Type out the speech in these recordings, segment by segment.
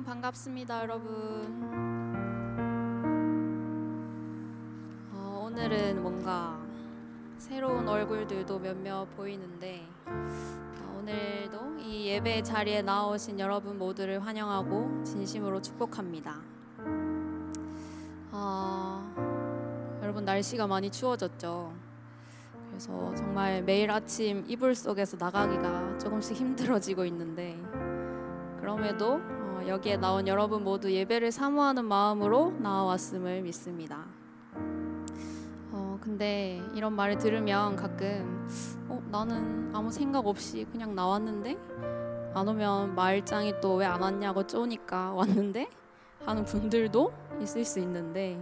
반갑습니다, 여러분. 오늘은 뭔가 새로운 얼굴들도 몇몇 보이는데 오늘도 이 예배 자리에 나오신 여러분 모두를 환영하고 진심으로 축복합니다. 여러분 날씨가 많이 추워졌죠. 그래서 정말 매일 아침 이불 속에서 나가기가 조금씩 힘들어지고 있는데 그럼에도 여기에 나온 여러분 모두 예배를 사모하는 마음으로 나와왔음을 믿습니다. 근데 이런 말을 들으면 가끔 나는 아무 생각 없이 그냥 나왔는데 안 오면 마을장이 또 왜 안 왔냐고 쪼니까 왔는데 하는 분들도 있을 수 있는데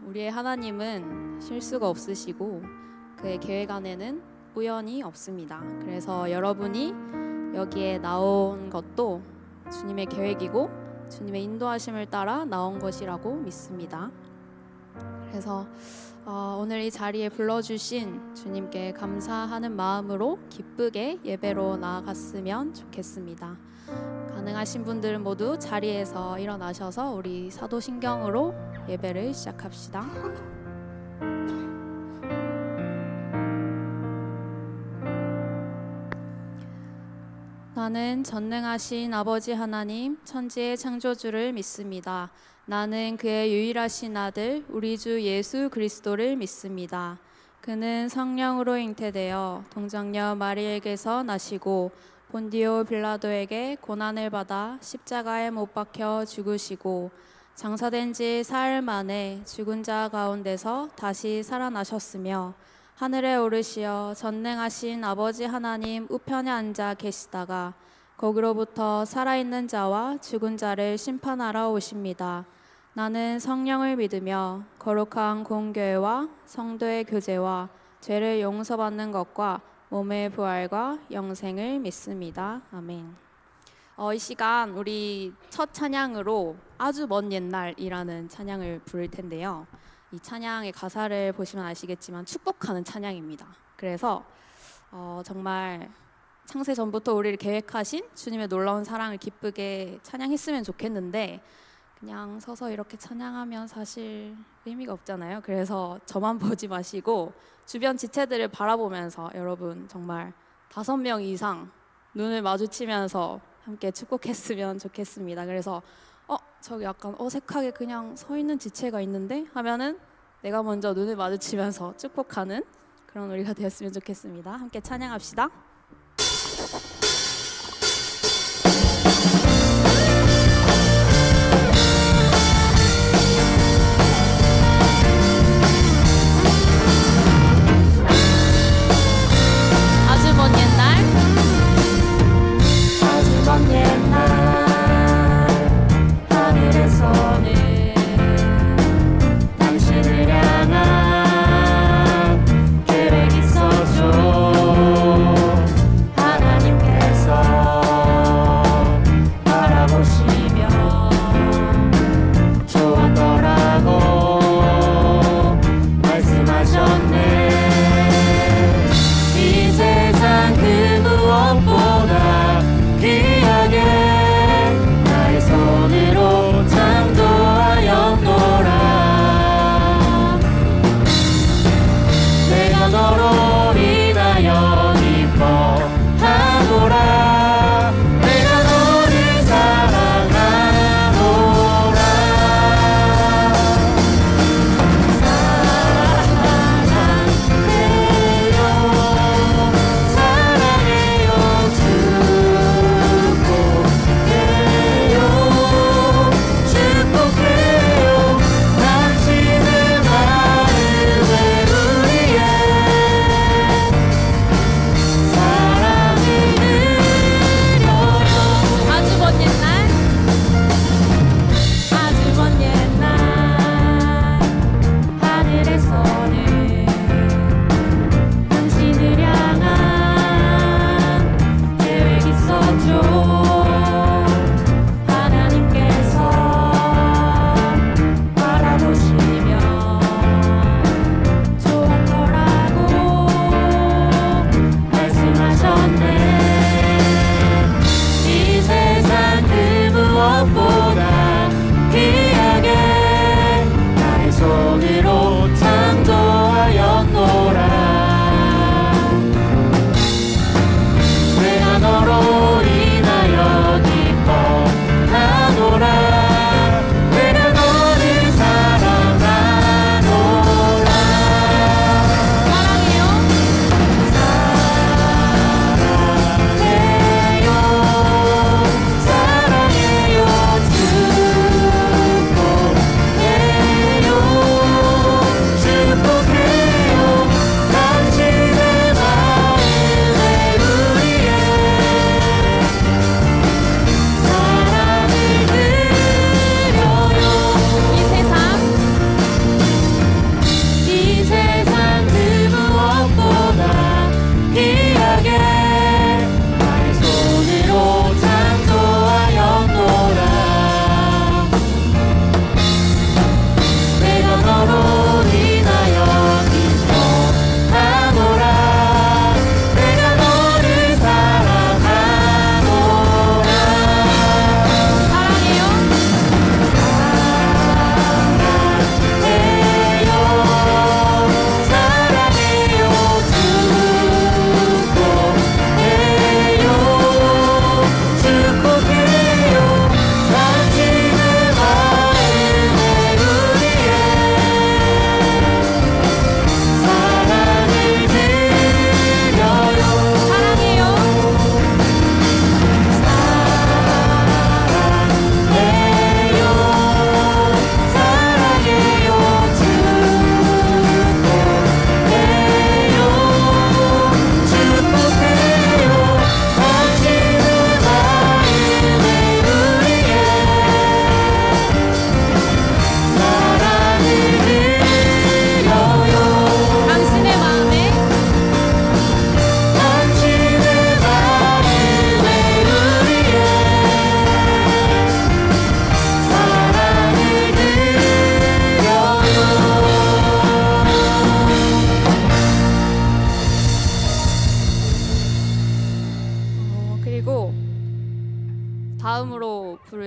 우리의 하나님은 실수가 없으시고 그의 계획 안에는 우연이 없습니다. 그래서 여러분이 여기에 나온 것도 주님의 계획이고 주님의 인도하심을 따라 나온 것이라고 믿습니다. 그래서 오늘 이 자리에 불러주신 주님께 감사하는 마음으로 기쁘게 예배로 나아갔으면 좋겠습니다. 가능하신 분들은 모두 자리에서 일어나셔서 우리 사도신경으로 예배를 시작합시다. 나는 전능하신 아버지 하나님 천지의 창조주를 믿습니다. 나는 그의 유일하신 아들 우리 주 예수 그리스도를 믿습니다. 그는 성령으로 잉태되어 동정녀 마리에게서 나시고 본디오 빌라도에게 고난을 받아 십자가에 못 박혀 죽으시고 장사된 지 사흘 만에 죽은 자 가운데서 다시 살아나셨으며 하늘에 오르시어 전능하신 아버지 하나님 우편에 앉아 계시다가 거기로부터 살아있는 자와 죽은 자를 심판하러 오십니다. 나는 성령을 믿으며 거룩한 공교회와 성도의 교제와 죄를 용서받는 것과 몸의 부활과 영생을 믿습니다. 아멘. 이 시간 우리 첫 찬양으로 아주 먼 옛날이라는 찬양을 부를 텐데요. 이 찬양의 가사를 보시면 아시겠지만 축복하는 찬양입니다. 그래서 정말 창세 전부터 우리를 계획하신 주님의 놀라운 사랑을 기쁘게 찬양했으면 좋겠는데 그냥 서서 이렇게 찬양하면 사실 의미가 없잖아요. 그래서 저만 보지 마시고 주변 지체들을 바라보면서 여러분 정말 5명 이상 눈을 마주치면서 함께 축복했으면 좋겠습니다. 그래서 저기 약간 어색하게 그냥 서 있는 지체가 있는데 하면은 내가 먼저 눈을 마주치면서 축복하는 그런 우리가 되었으면 좋겠습니다. 함께 찬양합시다. 아주 먼 옛날 아주 먼 옛날 하늘에서는 당신을 향한 계획이 있었죠.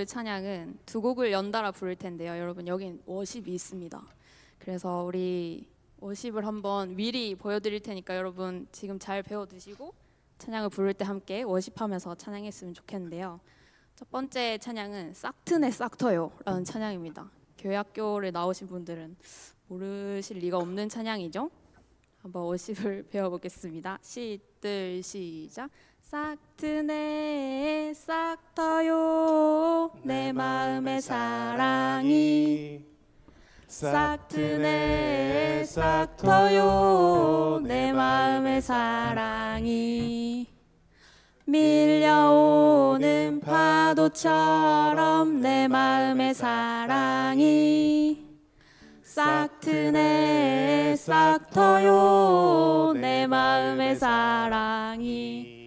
부를 찬양은 두 곡을 연달아 부를 텐데요. 여러분 여긴 워십이 있습니다. 그래서 우리 워십을 한번 미리 보여드릴 테니까 여러분 지금 잘 배워두시고 찬양을 부를 때 함께 워십하면서 찬양했으면 좋겠는데요. 첫 번째 찬양은 싹트네 싹터요 라는 찬양입니다. 교회학교를 나오신 분들은 모르실 리가 없는 찬양이죠. 한번 워십을 배워보겠습니다. 시작. 싹트네 싹터요 내 마음의 사랑이 싹트네 싹터요 내 마음의 사랑이 밀려오는 파도처럼 내 마음의 사랑이 싹트네 싹터요 내 마음의 사랑이.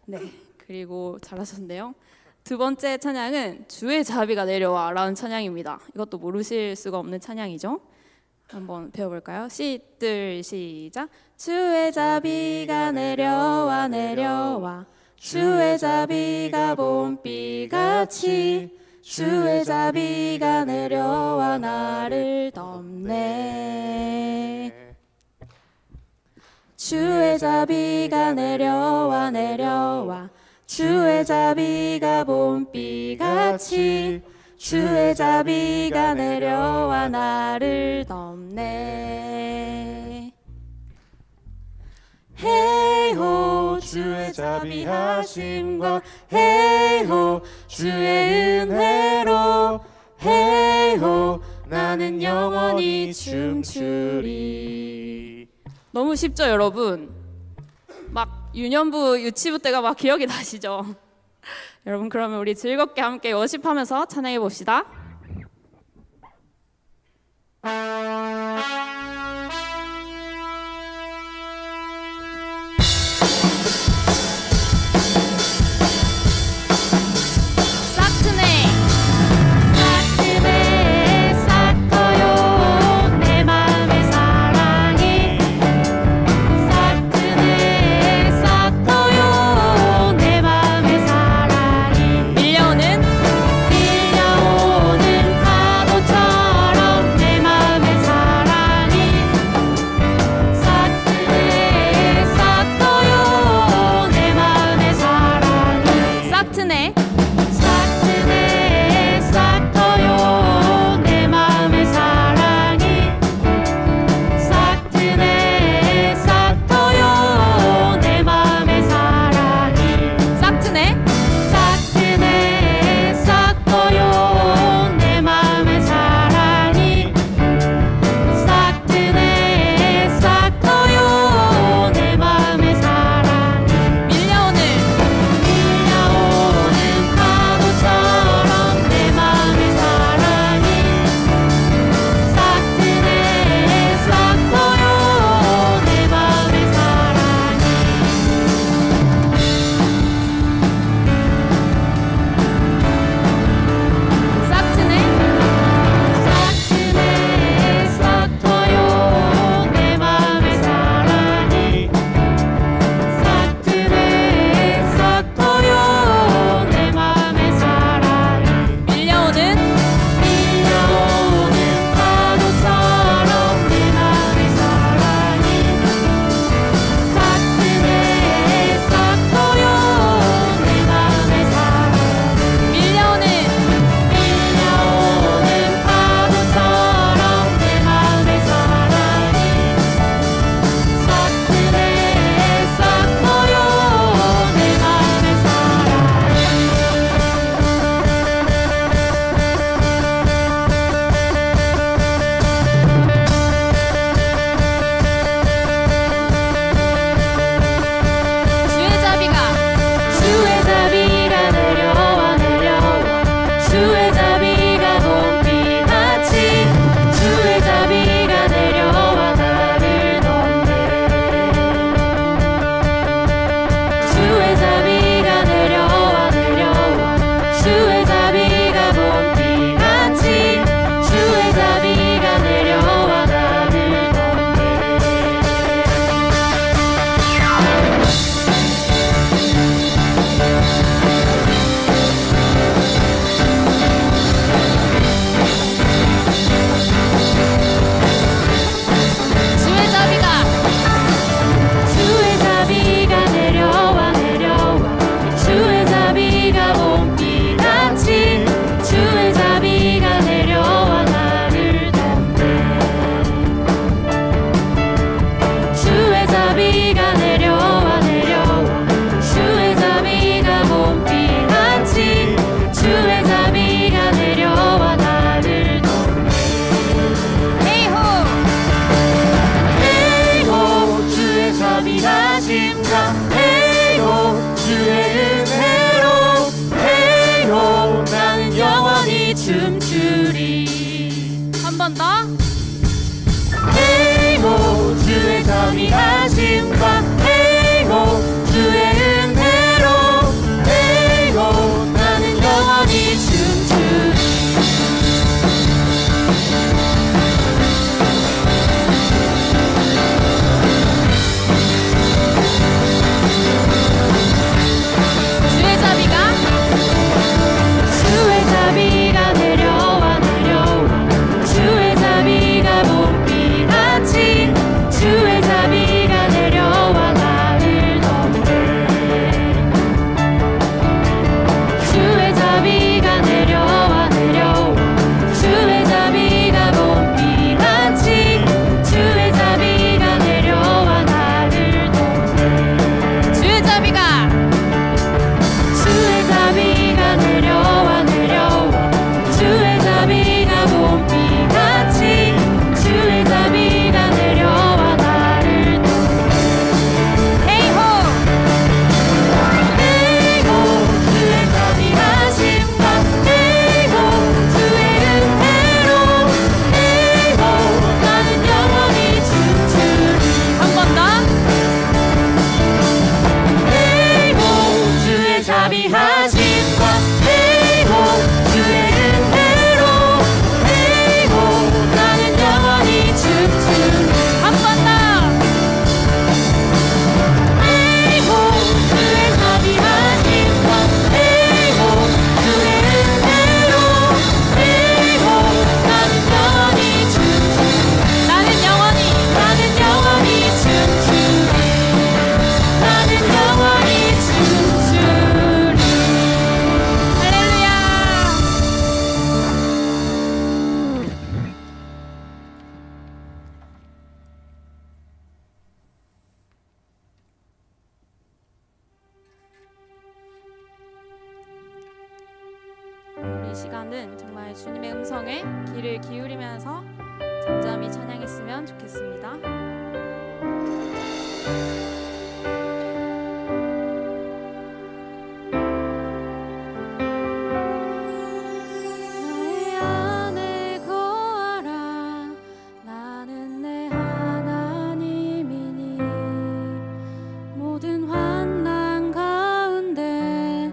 네, 그리고 잘하셨네요. 두 번째 찬양은 주의 자비가 내려와 라는 찬양입니다. 이것도 모르실 수가 없는 찬양이죠. 한번 배워볼까요? 시작. 주의 자비가 내려와 내려와 주의 자비가 봄비같이 주의 자비가 내려와 나를 덮네. 주의 자비가 내려와 내려와 주의 자비가 봄비같이 주의 자비가 내려와 나를 덮네. 헤이호 주의 자비하심과 헤이호 주의 은혜로 헤이호 나는 영원히 춤추리. 너무 쉽죠 여러분? 막 유년부 유치부 때가 막 기억이 나시죠? 여러분 그러면 우리 즐겁게 함께 워십하면서 찬양해 봅시다. 밀려오는 번 더. 에이호 주의 자비하심과 에이호 주의 은혜로 에이호 나는 영원히 춤추리. 주의 자비가 내려와 내려와 주의 자비가 봄비같이 주의 자비가 내려와 나를 덮네. 주의 자비가 내려와 내려와 주의 자비가 봄비같이 주의 자비가 내려와 나를 덮네. 주의 자비가 내려와 내려와 주의 자비가 봄비같이 주의 자비가 내려와 나를 덮네. 에이호 에이호 주의 자비하심과 에이호 주의 은혜로 에이호 나는 영원히 춤추리. 한 번 더. 에이호 주의 자비하심과 에이호 주의 은혜로 에이호 나는 영원히 춤추리. 한 번 더. 에이호 주의 자비하심과 에이호 주의 은혜로 에이호 나는 영원히 춤추리. 나는 영원히 춤추리. 나는 영원히 춤추리. 할렐루야. 우리 시간은 정말 주님의 음성에 귀를 기울이면서 잠잠히 찬양했으면 좋겠습니다. 나의 안에 거하라. 나는 내 하나님이니 모든 환난 가운데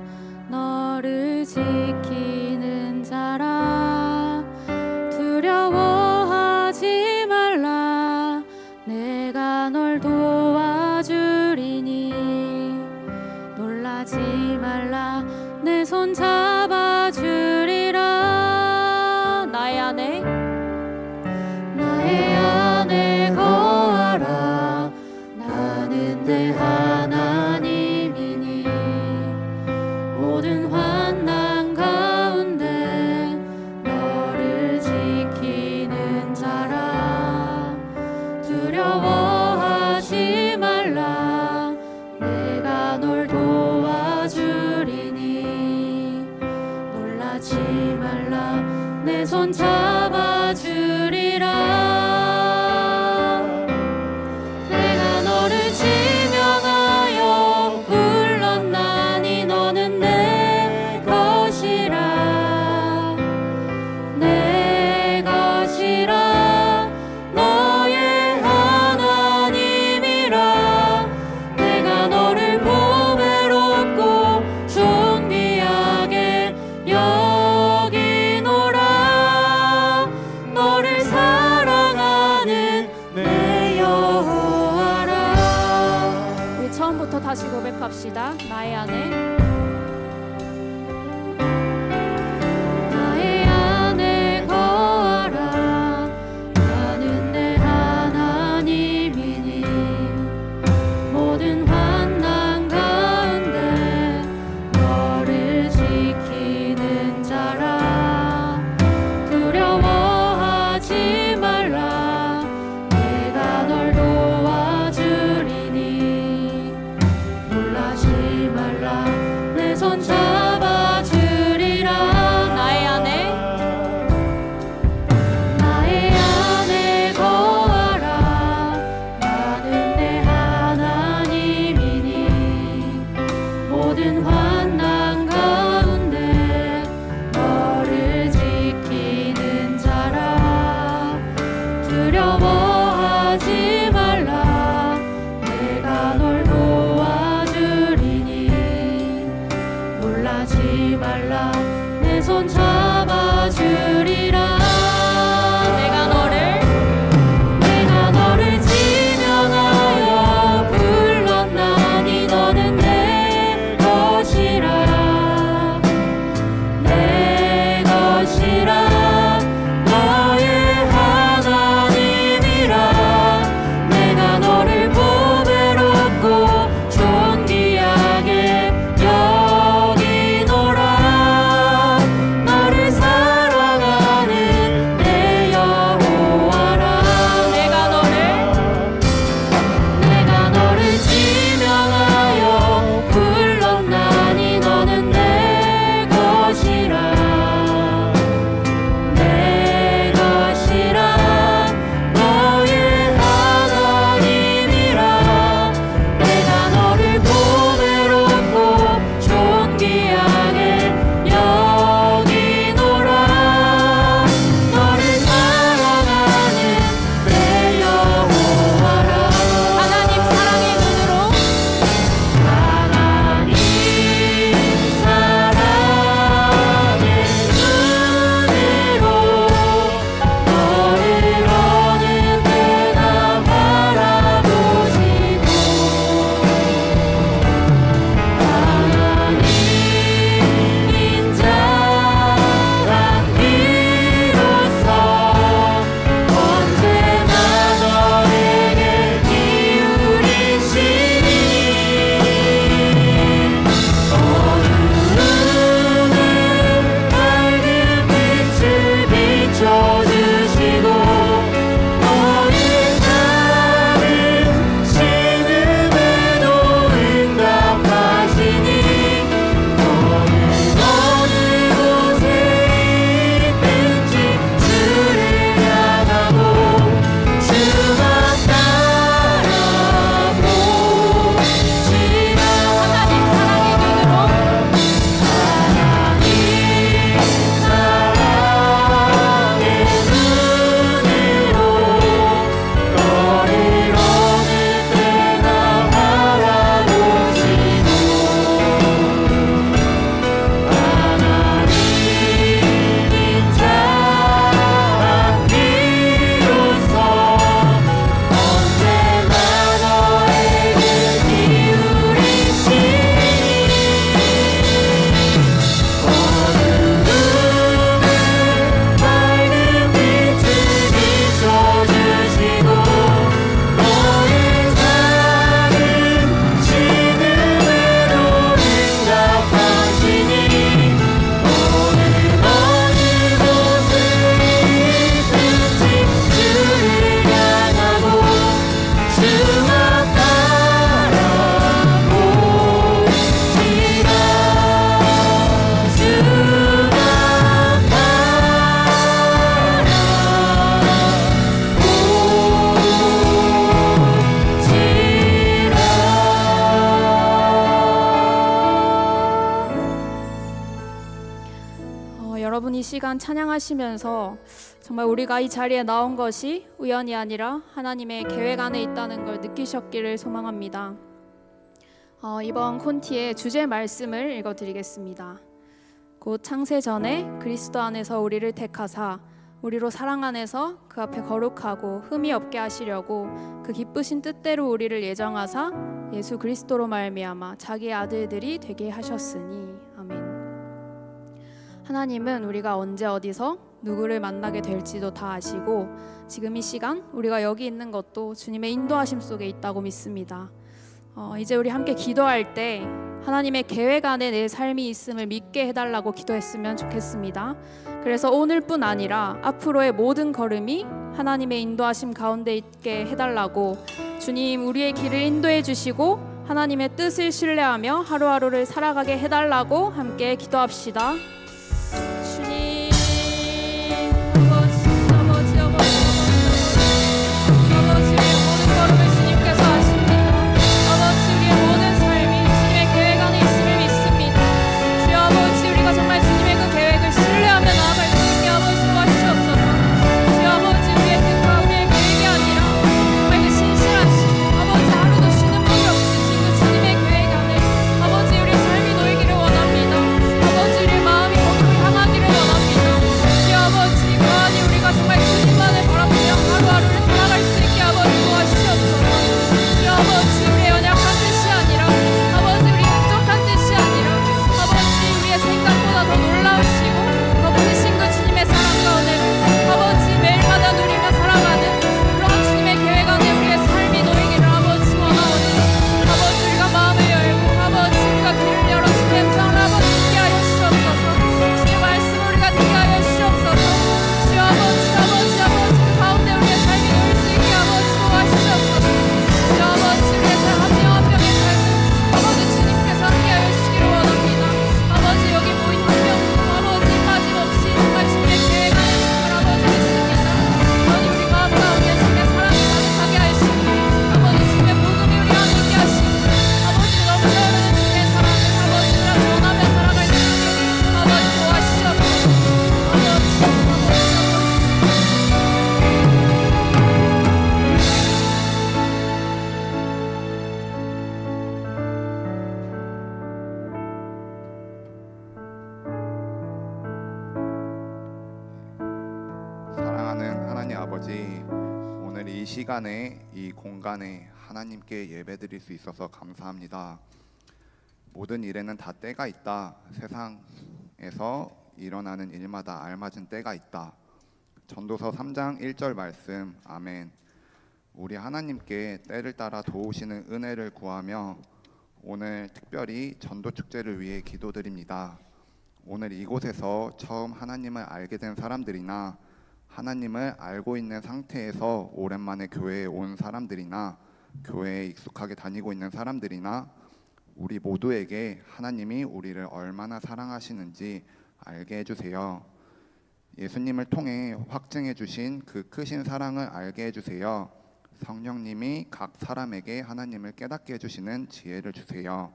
너를 지키는 자라. 두려워하지 말라. 내가 널 도와주리니 놀라지 말라. 내 손 잡아주리라. 나의 안에 거하라. 나는 내 하나님이니 모든 환난 가운데 너를 지키는 자라. 두려워하지 말라. 내가 널 도와주리니 놀라지 말라. 내 손 잡아주리라. 내가 너를 지명하여 불렀나니 너는 내 것이라. 내 것이라. 너의 하나님이라. 내가 너를 보배롭고 존귀하게 여기노라. 너를 사랑하는 내 여호와라. 우리 처음부터 다시 고백합시다. 나의 안에 거하라. 나는 내 하나님이니 모든 환난 가운데 너를 지키는 자라. 두려워하지 말라. 내가 널 도와주리니 놀라지 말라. 시간 찬양하시면서 정말 우리가 이 자리에 나온 것이 우연이 아니라 하나님의 계획 안에 있다는 걸 느끼셨기를 소망합니다. 이번 콘티의 주제 말씀을 읽어드리겠습니다. 곧 창세 전에 그리스도 안에서 우리를 택하사 우리로 사랑 안에서 그 앞에 거룩하고 흠이 없게 하시려고 그 기쁘신 뜻대로 우리를 예정하사 예수 그리스도로 말미암아 자기의 아들들이 되게 하셨으니. 아멘. 하나님은 우리가 언제 어디서 누구를 만나게 될지도 다 아시고 지금 이 시간 우리가 여기 있는 것도 주님의 인도하심 속에 있다고 믿습니다. 이제 우리 함께 기도할 때 하나님의 계획 안에 내 삶이 있음을 믿게 해달라고 기도했으면 좋겠습니다. 그래서 오늘뿐 아니라 앞으로의 모든 걸음이 하나님의 인도하심 가운데 있게 해달라고 주님 우리의 길을 인도해 주시고 하나님의 뜻을 신뢰하며 하루하루를 살아가게 해달라고 함께 기도합시다. 주님 아버지 우리의 모든 걸음을 주님께서 아십니다. 아버지 우리의 모든 삶이 주님의 계획 안에 있음을 믿습니다. 주여 아버지 우리가 정말 주님의 그 계획을 신뢰하며 나아갈 수 있게 아버지 도와주시옵소서. 주여 아버지 우리의 뜻과 우리의 계획이 아니라 정말 그 신실하신 아버지 하루도 쉬는 법이 없으신 그 주님의 계획 안에 아버지 우리의 삶이 놓이기를 원합니다. 아버지 우리의 마음이 거기로 향하기를 원합니다. 주여 아버지 그러하니 우리가 정말 주님만을 바라보며 하루하루를 살아갈 수 있게 아버지 도와주시옵소서. 주여 아버지 우리의 연약한 뜻이 아니라 아버지 우리의 부족한 뜻이 아니라 아버지 우리의 생각보다 더 놀라우시고 더 크신 그 주님의 사랑 가운데 아버지 매일마다 누리며 살아가는 그런 주님의 계획 안에 우리의 삶이 놓이기를 아버지 원하오니 아버지 우리가 마음을 열고 아버지 우리가 귀를 열어 주님의 음성을 아버지 듣게 하여 주시옵소서. 주의 말씀을 우리가 듣게 하여 주시옵소서. 주여 아버지 그 가운데 우리의 삶이 놓일 수 있게 아버지 도와주시옵소서. 주여 아버지 우리의 삶 한 명 한 명의 삶을 아버지 주님께서 함께 하여 주시기를 원합니다. 아버지 여기 모인 한 명도 아버지 빠짐없이 정말 주님의 계획 안에 있음을 아버지 믿습니다. 아버지 우리 마음 가운데 주님의 사랑이 가득하게 하시고 아버지 주님의 복음이 우리 안에 있게 하시고 아버지 넘쳐흐르는 주님의 사랑을 아버지 우리가 전하며 살아갈 수 있게 아버지 도와주시옵소서. 사랑하는 하나님 아버지, 오늘 이 시간에 이 공간에 하나님께 예배드릴 수 있어서 감사합니다. 모든 일에는 다 때가 있다. 세상에서 일어나는 일마다 알맞은 때가 있다. 전도서 3장 1절 말씀. 아멘. 우리 하나님께 때를 따라 도우시는 은혜를 구하며 오늘 특별히 전도 축제를 위해 기도드립니다. 오늘 이곳에서 처음 하나님을 알게 된 사람들이나 하나님을 알고 있는 상태에서 오랜만에 교회에 온 사람들이나 교회에 익숙하게 다니고 있는 사람들이나 우리 모두에게 하나님이 우리를 얼마나 사랑하시는지 알게 해주세요. 예수님을 통해 확증해 주신 그 크신 사랑을 알게 해주세요. 성령님이 각 사람에게 하나님을 깨닫게 해주시는 지혜를 주세요.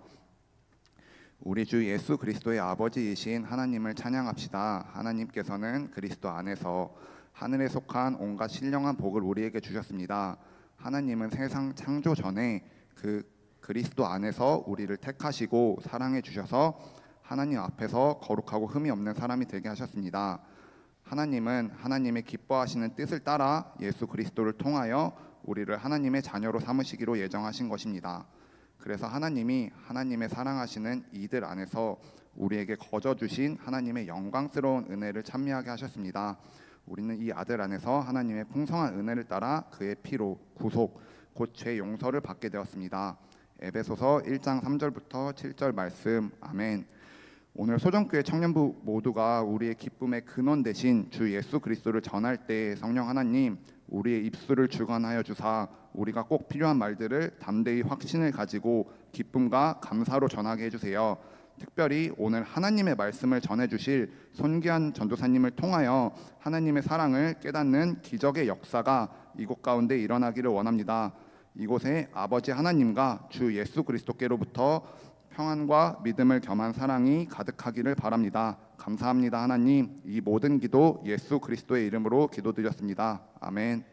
우리 주 예수 그리스도의 아버지이신 하나님을 찬양합시다. 하나님께서는 그리스도 안에서 하늘에 속한 온갖 신령한 복을 우리에게 주셨습니다. 하나님은 세상 창조 전에 그 그리스도 안에서 우리를 택하시고 사랑해 주셔서 하나님 앞에서 거룩하고 흠이 없는 사람이 되게 하셨습니다. 하나님은 하나님의 기뻐하시는 뜻을 따라 예수 그리스도를 통하여 우리를 하나님의 자녀로 삼으시기로 예정하신 것입니다. 그래서 하나님이 하나님의 사랑하시는 이들 안에서 우리에게 거저 주신 하나님의 영광스러운 은혜를 찬미하게 하셨습니다. 우리는 이 아들 안에서 하나님의 풍성한 은혜를 따라 그의 피로 구속 곧 죄 용서를 받게 되었습니다. 에베소서 1장 3절부터 7절 말씀. 아멘. 오늘 소정교회 청년부 모두가 우리의 기쁨의 근원 되신 주 예수 그리스도를 전할 때 성령 하나님 우리의 입술을 주관하여 주사 우리가 꼭 필요한 말들을 담대히 확신을 가지고 기쁨과 감사로 전하게 해주세요. 특별히 오늘 하나님의 말씀을 전해주실 손기한 전도사님을 통하여 하나님의 사랑을 깨닫는 기적의 역사가 이곳 가운데 일어나기를 원합니다. 이곳에 아버지 하나님과 주 예수 그리스도께로부터 평안과 믿음을 겸한 사랑이 가득하기를 바랍니다. 감사합니다. 하나님, 이 모든 기도 예수 그리스도의 이름으로 기도드렸습니다. 아멘.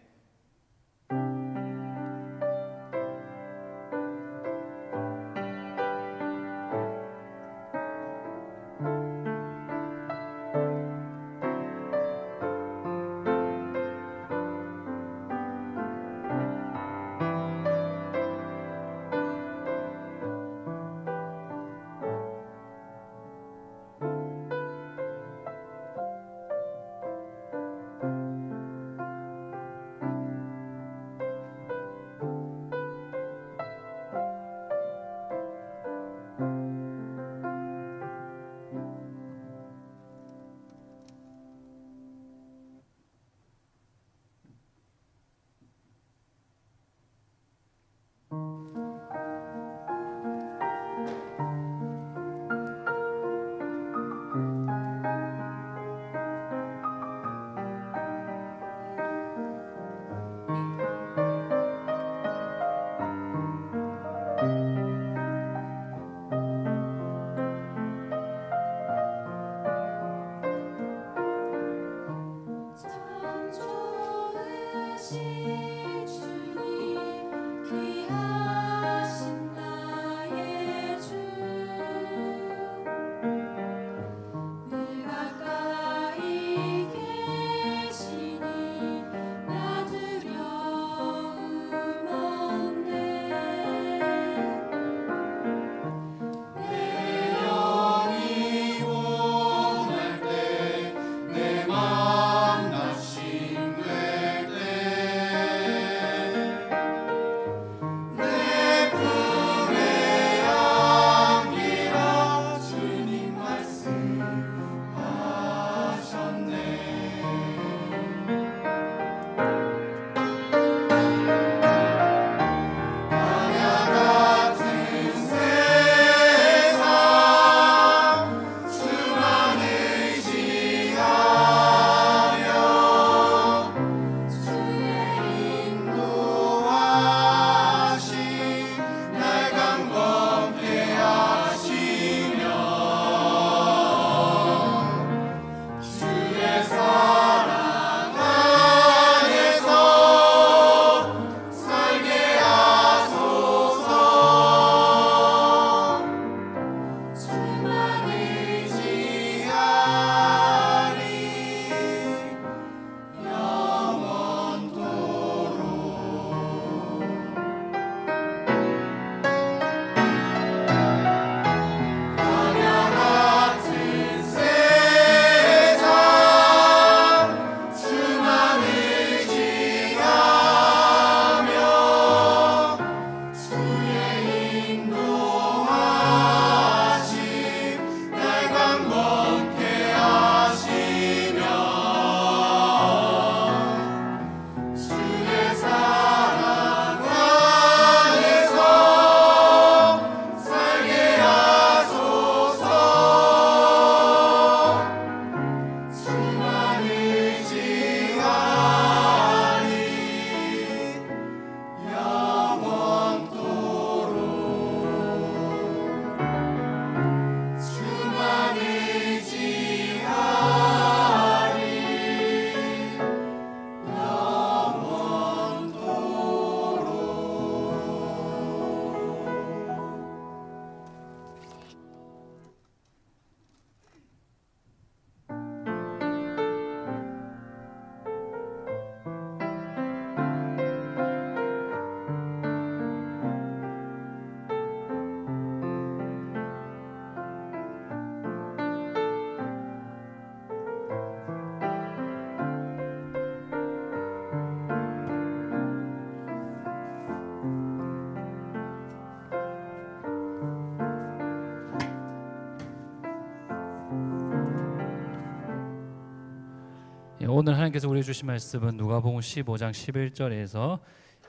오늘 하나님께서 우리에게 주신 말씀은 누가복음 15장 11절에서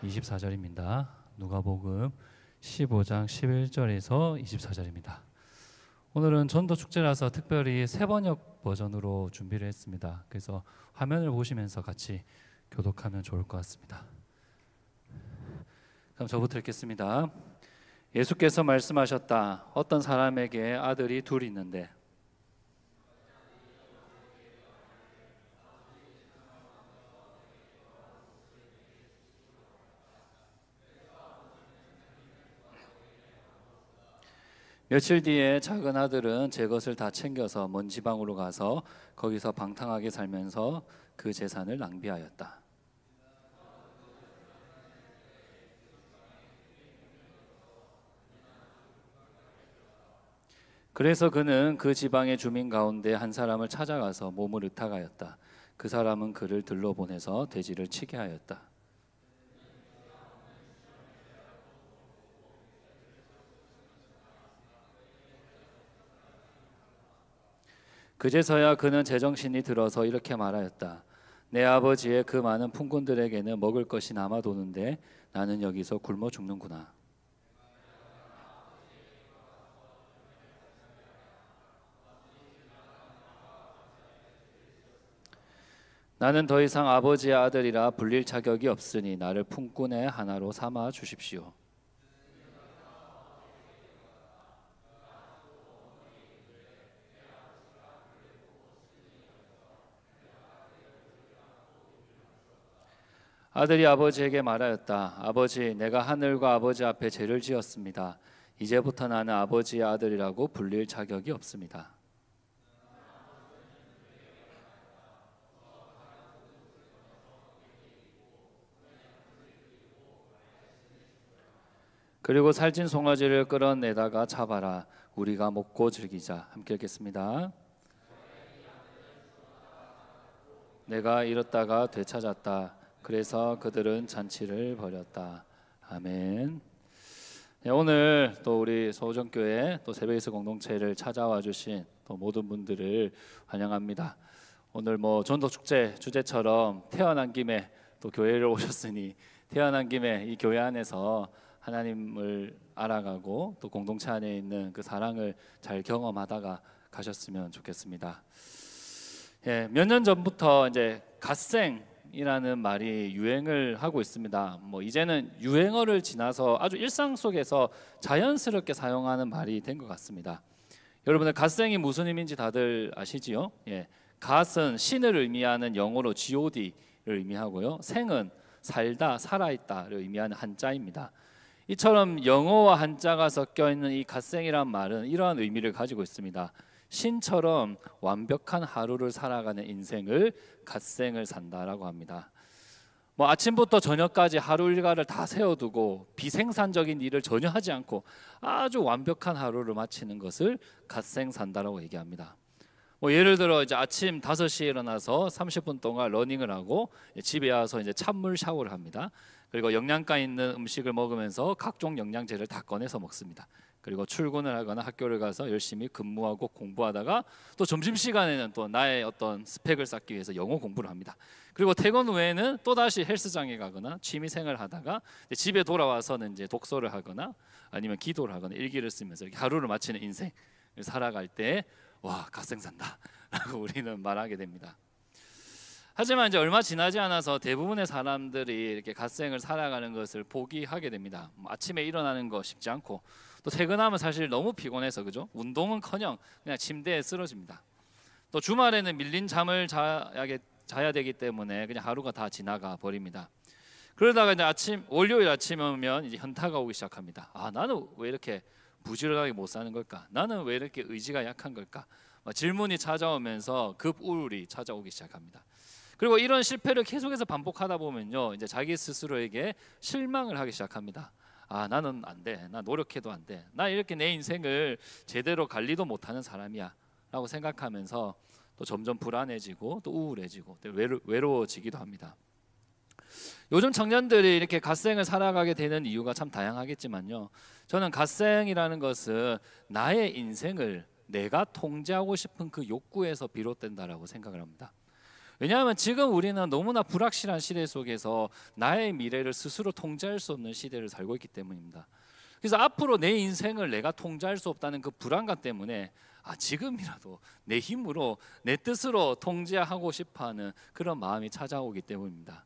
24절입니다. 누가복음 15장 11절에서 24절입니다. 오늘은 전도 축제라서 특별히 세번역 버전으로 준비를 했습니다. 그래서 화면을 보시면서 같이 교독하면 좋을 것 같습니다. 그럼 저부터 읽겠습니다. 예수께서 말씀하셨다. 어떤 사람에게 아들이 둘이 있는데 며칠 뒤에 작은 아들은 제 것을 다 챙겨서 먼 지방으로 가서 거기서 방탕하게 살면서 그 재산을 낭비하였다. 그래서 그는 그 지방의 주민 가운데 한 사람을 찾아가서 몸을 의탁하였다. 그 사람은 그를 들러 보내서 돼지를 치게 하였다. 그제서야 그는 제정신이 들어서 이렇게 말하였다. 내 아버지의 그 많은 품꾼들에게는 먹을 것이 남아도는데 나는 여기서 굶어 죽는구나. 나는 더 이상 아버지의 아들이라 불릴 자격이 없으니 나를 품꾼의 하나로 삼아 주십시오. 아들이 아버지에게 말하였다. 아버지, 내가 하늘과 아버지 앞에 죄를 지었습니다. 이제부터 나는 아버지의 아들이라고 불릴 자격이 없습니다. 그리고 살찐 송아지를 끌어내다가 잡아라. 우리가 먹고 즐기자. 함께 읽겠습니다. 내가 잃었다가 되찾았다. 그래서 그들은 잔치를 벌였다. 아멘. 네, 오늘 또 우리 소정교회 또 새벽예수 공동체를 찾아와 주신 또 모든 분들을 환영합니다. 오늘 뭐 전도축제 주제처럼 태어난 김에 또 교회를 오셨으니 태어난 김에 이 교회 안에서 하나님을 알아가고 또 공동체 안에 있는 그 사랑을 잘 경험하다가 가셨으면 좋겠습니다. 예, 몇 년 전부터 이제 갓생이라는 말이 유행을 하고 있습니다. 뭐 이제는 유행어를 지나서 아주 일상 속에서 자연스럽게 사용하는 말이 된 것 같습니다. 여러분들 갓생이 무슨 의미인지 다들 아시지요? 예, 갓은 신을 의미하는 영어로 god를 의미하고요. 생은 살다, 살아있다를 의미하는 한자입니다. 이처럼 영어와 한자가 섞여 있는 이 갓생이란 말은 이러한 의미를 가지고 있습니다. 신처럼 완벽한 하루를 살아가는 인생을 갓생을 산다라고 합니다. 뭐 아침부터 저녁까지 하루 일과를 다 세워두고 비생산적인 일을 전혀 하지 않고 아주 완벽한 하루를 마치는 것을 갓생 산다라고 얘기합니다. 뭐 예를 들어 이제 아침 5시에 일어나서 30분 동안 러닝을 하고 집에 와서 이제 찬물 샤워를 합니다. 그리고 영양가 있는 음식을 먹으면서 각종 영양제를 다 꺼내서 먹습니다. 그리고 출근을 하거나 학교를 가서 열심히 근무하고 공부하다가 또 점심시간에는 또 나의 어떤 스펙을 쌓기 위해서 영어 공부를 합니다. 그리고 퇴근 후에는 또다시 헬스장에 가거나 취미생활을 하다가 집에 돌아와서는 이제 독서를 하거나 아니면 기도를 하거나 일기를 쓰면서 이렇게 하루를 마치는 인생을 살아갈 때 와, 갓생 산다 라고 우리는 말하게 됩니다. 하지만 이제 얼마 지나지 않아서 대부분의 사람들이 이렇게 갓생을 살아가는 것을 포기하게 됩니다. 아침에 일어나는 거 쉽지 않고 또 퇴근하면 사실 너무 피곤해서 그죠? 운동은커녕 그냥 침대에 쓰러집니다. 또 주말에는 밀린 잠을 자야 되기 때문에 그냥 하루가 다 지나가 버립니다. 그러다가 이제 월요일 아침에 오면 이제 현타가 오기 시작합니다. 아, 나는 왜 이렇게 부지런하게 못 사는 걸까? 나는 왜 이렇게 의지가 약한 걸까? 질문이 찾아오면서 급 우울이 찾아오기 시작합니다. 그리고 이런 실패를 계속해서 반복하다 보면요, 이제 자기 스스로에게 실망을 하기 시작합니다. 아, 나는 안 돼. 나 노력해도 안 돼. 나 이렇게 내 인생을 제대로 관리도 못하는 사람이야 라고 생각하면서 또 점점 불안해지고 또 우울해지고 또 외로워지기도 합니다. 요즘 청년들이 이렇게 갓생을 살아가게 되는 이유가 참 다양하겠지만요, 저는 갓생이라는 것은 나의 인생을 내가 통제하고 싶은 그 욕구에서 비롯된다라고 생각을 합니다. 왜냐하면 지금 우리는 너무나 불확실한 시대 속에서 나의 미래를 스스로 통제할 수 없는 시대를 살고 있기 때문입니다. 그래서 앞으로 내 인생을 내가 통제할 수 없다는 그 불안감 때문에 지금이라도 내 힘으로 내 뜻으로 통제하고 싶어하는 그런 마음이 찾아오기 때문입니다.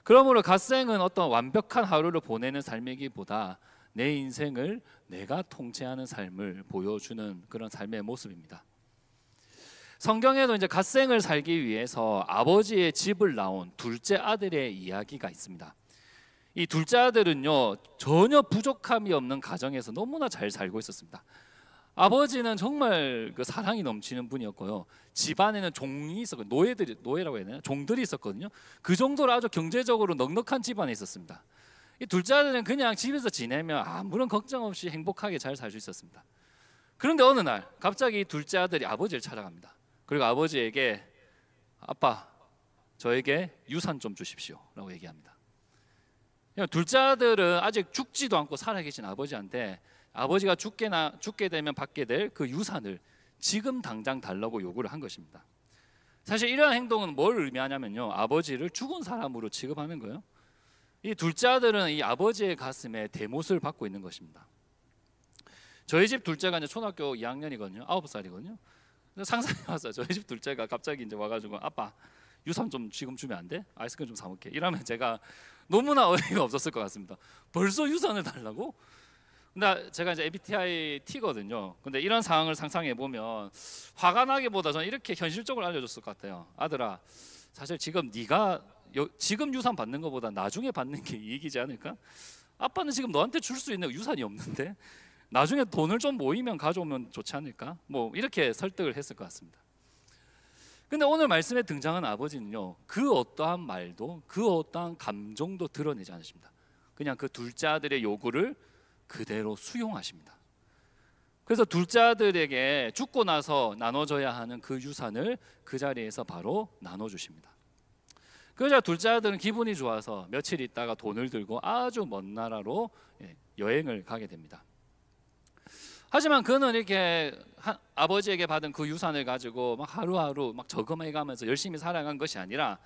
그러므로 갓생은 어떤 완벽한 하루를 보내는 삶이기보다 내 인생을 내가 통제하는 삶을 보여주는 그런 삶의 모습입니다. 성경에도 이제 갓생을 살기 위해서 아버지의 집을 나온 둘째 아들의 이야기가 있습니다. 이 둘째 아들은요, 전혀 부족함이 없는 가정에서 너무나 잘 살고 있었습니다. 아버지는 정말 그 사랑이 넘치는 분이었고요. 집안에는 종이 있었고 노예라고 해야 되나? 종들이 있었거든요. 그 정도로 아주 경제적으로 넉넉한 집안에 있었습니다. 이 둘째 아들은 그냥 집에서 지내면 아무런 걱정 없이 행복하게 잘 살 수 있었습니다. 그런데 어느 날 갑자기 둘째 아들이 아버지를 찾아갑니다. 그리고 아버지에게 아빠, 저에게 유산 좀 주십시오 라고 얘기합니다. 둘째 아들은 아직 죽지도 않고 살아계신 아버지한테 아버지가 죽게 되면 받게 될 그 유산을 지금 당장 달라고 요구를 한 것입니다. 사실 이러한 행동은 뭘 의미하냐면요, 아버지를 죽은 사람으로 취급하는 거예요. 이 둘째 아들은 이 아버지의 가슴에 대못을 받고 있는 것입니다. 저희 집 둘째가 이제 초등학교 2학년이거든요. 9살이거든요. 상상해봤어요. 저희 집 둘째가 갑자기 이제 와가지고 아빠 유산 좀 지금 주면 안 돼? 아이스크림 좀 사 먹게. 이러면 제가 너무나 어이가 없었을 것 같습니다. 벌써 유산을 달라고? 근데 제가 이제 MBTI T거든요. 근데 이런 상황을 상상해 보면 화가 나기보다 저는 이렇게 현실적으로 알려줬을 것 같아요. 아들아, 사실 지금 네가 지금 유산 받는 것보다 나중에 받는 게 이익이지 않을까? 아빠는 지금 너한테 줄 수 있는 유산이 없는데 나중에 돈을 좀 모이면 가져오면 좋지 않을까? 뭐 이렇게 설득을 했을 것 같습니다. 근데 오늘 말씀에 등장한 아버지는요, 그 어떠한 말도 그 어떠한 감정도 드러내지 않으십니다. 그냥 그 둘째 아들의 요구를 그대로 수용하십니다. 그래서 둘째 아들에게 죽고 나서 나눠줘야 하는 그 유산을 그 자리에서 바로 나눠주십니다. 그러자 둘째 아들은 기분이 좋아서 며칠 있다가 돈을 들고 아주 먼 나라로 여행을 가게 됩니다. 하지만 그는 이렇게 아버지에게 받은 그 유산을 가지고 막 하루하루 막 저금해가면서 열심히 살아간 것이 아니라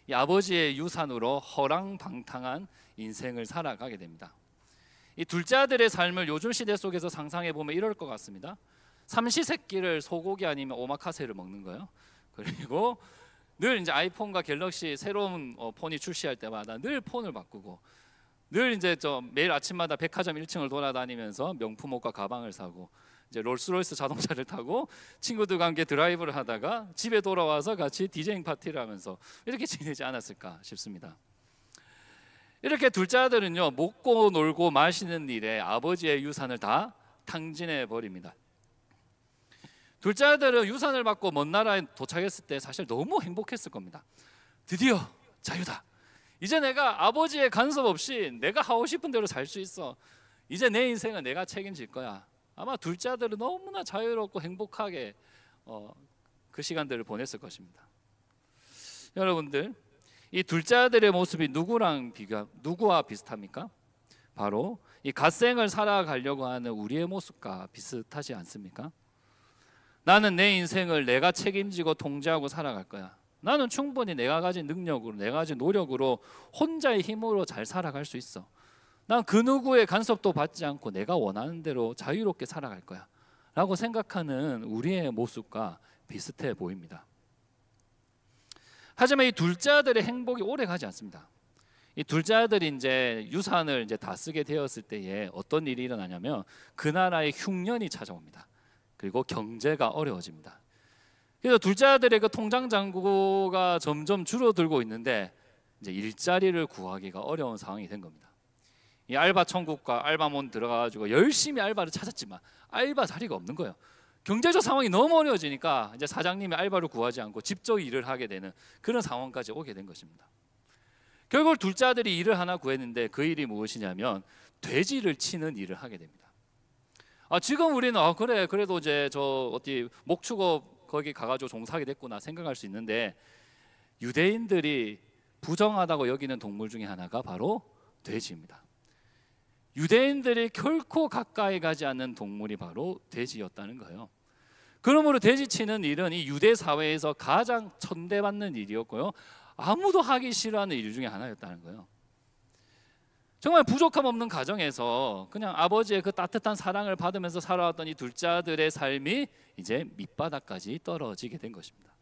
이 아버지의 유산으로 허랑방탕한 인생을 살아가게 됩니다. 이 둘째 아들의 삶을 요즘 시대 속에서 상상해 보면 이럴 것 같습니다. 삼시세끼를 소고기 아니면 오마카세를 먹는 거예요. 그리고 늘 이제 아이폰과 갤럭시 새로운 폰이 출시할 때마다 늘 폰을 바꾸고, 늘 이제 매일 아침마다 백화점 1층을 돌아다니면서 명품 옷과 가방을 사고, 이제 롤스로이스 자동차를 타고 친구들과 함께 드라이브를 하다가 집에 돌아와서 같이 디제잉 파티를 하면서 이렇게 지내지 않았을까 싶습니다. 이렇게 둘째 아들은요, 먹고 놀고 마시는 일에 아버지의 유산을 다 탕진해 버립니다. 둘째 아들은 유산을 받고 먼 나라에 도착했을 때 사실 너무 행복했을 겁니다. 드디어 자유다. 이제 내가 아버지의 간섭 없이 내가 하고 싶은 대로 살 수 있어. 이제 내 인생은 내가 책임질 거야. 아마 둘째 아들은 너무나 자유롭고 행복하게 그 시간들을 보냈을 것입니다. 여러분들, 이 둘째 아들의 모습이 누구와 비슷합니까? 바로 이 갓생을 살아가려고 하는 우리의 모습과 비슷하지 않습니까? 나는 내 인생을 내가 책임지고 통제하고 살아갈 거야. 나는 충분히 내가 가진 능력으로, 내가 가진 노력으로 혼자의 힘으로 잘 살아갈 수 있어. 난 그 누구의 간섭도 받지 않고 내가 원하는 대로 자유롭게 살아갈 거야 라고 생각하는 우리의 모습과 비슷해 보입니다. 하지만 이 둘째 아들의 행복이 오래 가지 않습니다. 이 둘째 아들이 이제 유산을 이제 다 쓰게 되었을 때에 어떤 일이 일어나냐면 그 나라에 흉년이 찾아옵니다. 그리고 경제가 어려워집니다. 그래서 둘째 아들의 그 통장 잔고가 점점 줄어들고 있는데 이제 일자리를 구하기가 어려운 상황이 된 겁니다. 이 알바 천국과 알바몬 들어가가지고 열심히 알바를 찾았지만 알바 자리가 없는 거예요. 경제적 상황이 너무 어려워지니까 이제 사장님이 알바를 구하지 않고 직접 일을 하게 되는 그런 상황까지 오게 된 것입니다. 결국 둘째 아들이 일을 하나 구했는데 그 일이 무엇이냐면 돼지를 치는 일을 하게 됩니다. 지금 우리는 그래 그래도 이제 저 어디 목축업 거기 가가지고 종사하게 됐구나 생각할 수 있는데, 유대인들이 부정하다고 여기는 동물 중에 하나가 바로 돼지입니다. 유대인들이 결코 가까이 가지 않는 동물이 바로 돼지였다는 거예요. 그러므로 돼지 치는 일은 이 유대 사회에서 가장 천대받는 일이었고요, 아무도 하기 싫어하는 일 중에 하나였다는 거예요. 정말 부족함 없는 가정에서 그냥 아버지의 그 따뜻한 사랑을 받으면서 살아왔던 이 둘째 아들의 삶이 이제 밑바닥까지 떨어지게 된 것입니다.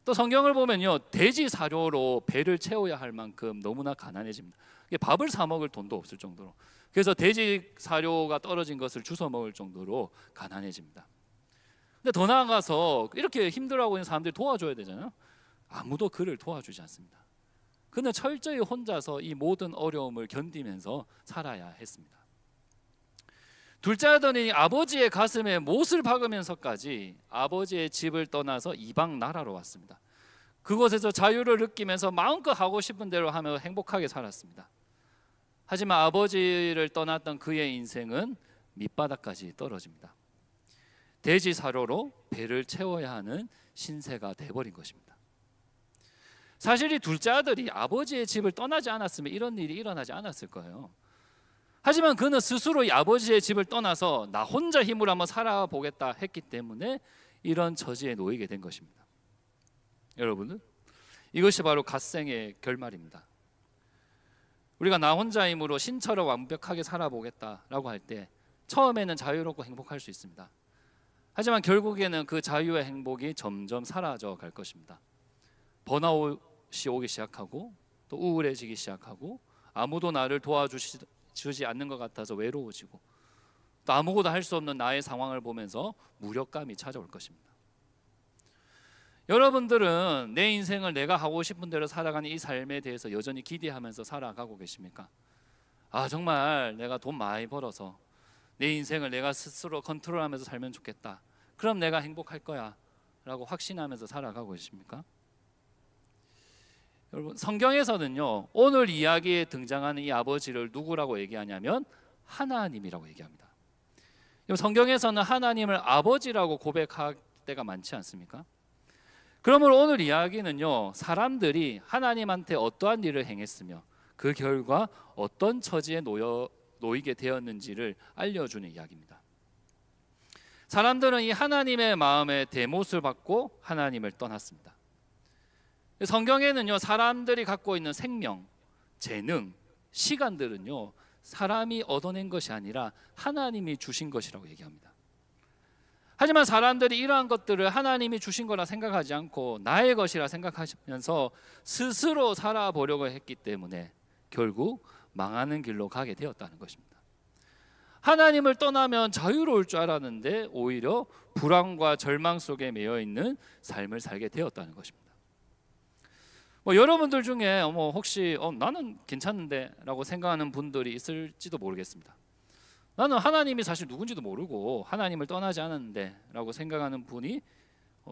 또 성경을 보면요, 돼지 사료로 배를 채워야 할 만큼 너무나 가난해집니다. 밥을 사 먹을 돈도 없을 정도로, 그래서 돼지 사료가 떨어진 것을 주워 먹을 정도로 가난해집니다. 근데 더 나아가서 이렇게 힘들어하고 있는 사람들이 도와줘야 되잖아요. 아무도 그를 도와주지 않습니다. 그는 철저히 혼자서 이 모든 어려움을 견디면서 살아야 했습니다. 둘째 아들이 아버지의 가슴에 못을 박으면서까지 아버지의 집을 떠나서 이방 나라로 왔습니다. 그곳에서 자유를 느끼면서 마음껏 하고 싶은 대로 하며 행복하게 살았습니다. 하지만 아버지를 떠났던 그의 인생은 밑바닥까지 떨어집니다. 돼지 사료로 배를 채워야 하는 신세가 돼버린 것입니다. 사실 이 둘째 아들이 아버지의 집을 떠나지 않았으면 이런 일이 일어나지 않았을 거예요. 하지만 그는 스스로 이 아버지의 집을 떠나서 나 혼자 힘으로 한번 살아보겠다 했기 때문에 이런 처지에 놓이게 된 것입니다. 여러분들, 이것이 바로 갓생의 결말입니다. 우리가 나 혼자 힘으로 신처럼 완벽하게 살아보겠다라고 할 때 처음에는 자유롭고 행복할 수 있습니다. 하지만 결국에는 그 자유의 행복이 점점 사라져 갈 것입니다. 번아웃이 오기 시작하고 또 우울해지기 시작하고 아무도 나를 도와주지 않는 것 같아서 외로워지고 또 아무것도 할 수 없는 나의 상황을 보면서 무력감이 찾아올 것입니다. 여러분들은 내 인생을 내가 하고 싶은 대로 살아가는 이 삶에 대해서 여전히 기대하면서 살아가고 계십니까? 아, 정말 내가 돈 많이 벌어서 내 인생을 내가 스스로 컨트롤하면서 살면 좋겠다. 그럼 내가 행복할 거야 라고 확신하면서 살아가고 계십니까? 여러분, 성경에서는요, 오늘 이야기에 등장하는 이 아버지를 누구라고 얘기하냐면 하나님이라고 얘기합니다. 성경에서는 하나님을 아버지라고 고백할 때가 많지 않습니까? 그러므로 오늘 이야기는요, 사람들이 하나님한테 어떠한 일을 행했으며 그 결과 어떤 처지에 놓이게 되었는지를 알려주는 이야기입니다. 사람들은 이 하나님의 마음에 대못을 받고 하나님을 떠났습니다. 성경에는요, 사람들이 갖고 있는 생명, 재능, 시간들은요, 사람이 얻어낸 것이 아니라 하나님이 주신 것이라고 얘기합니다. 하지만 사람들이 이러한 것들을 하나님이 주신 거라 생각하지 않고 나의 것이라 생각하면서 스스로 살아보려고 했기 때문에 결국 망하는 길로 가게 되었다는 것입니다. 하나님을 떠나면 자유로울 줄 알았는데 오히려 불안과 절망 속에 매여 있는 삶을 살게 되었다는 것입니다. 여러분들 중에 혹시 나는 괜찮은데 라고 생각하는 분들이 있을지도 모르겠습니다. 나는 하나님이 사실 누군지도 모르고 하나님을 떠나지 않았는데 라고 생각하는 분이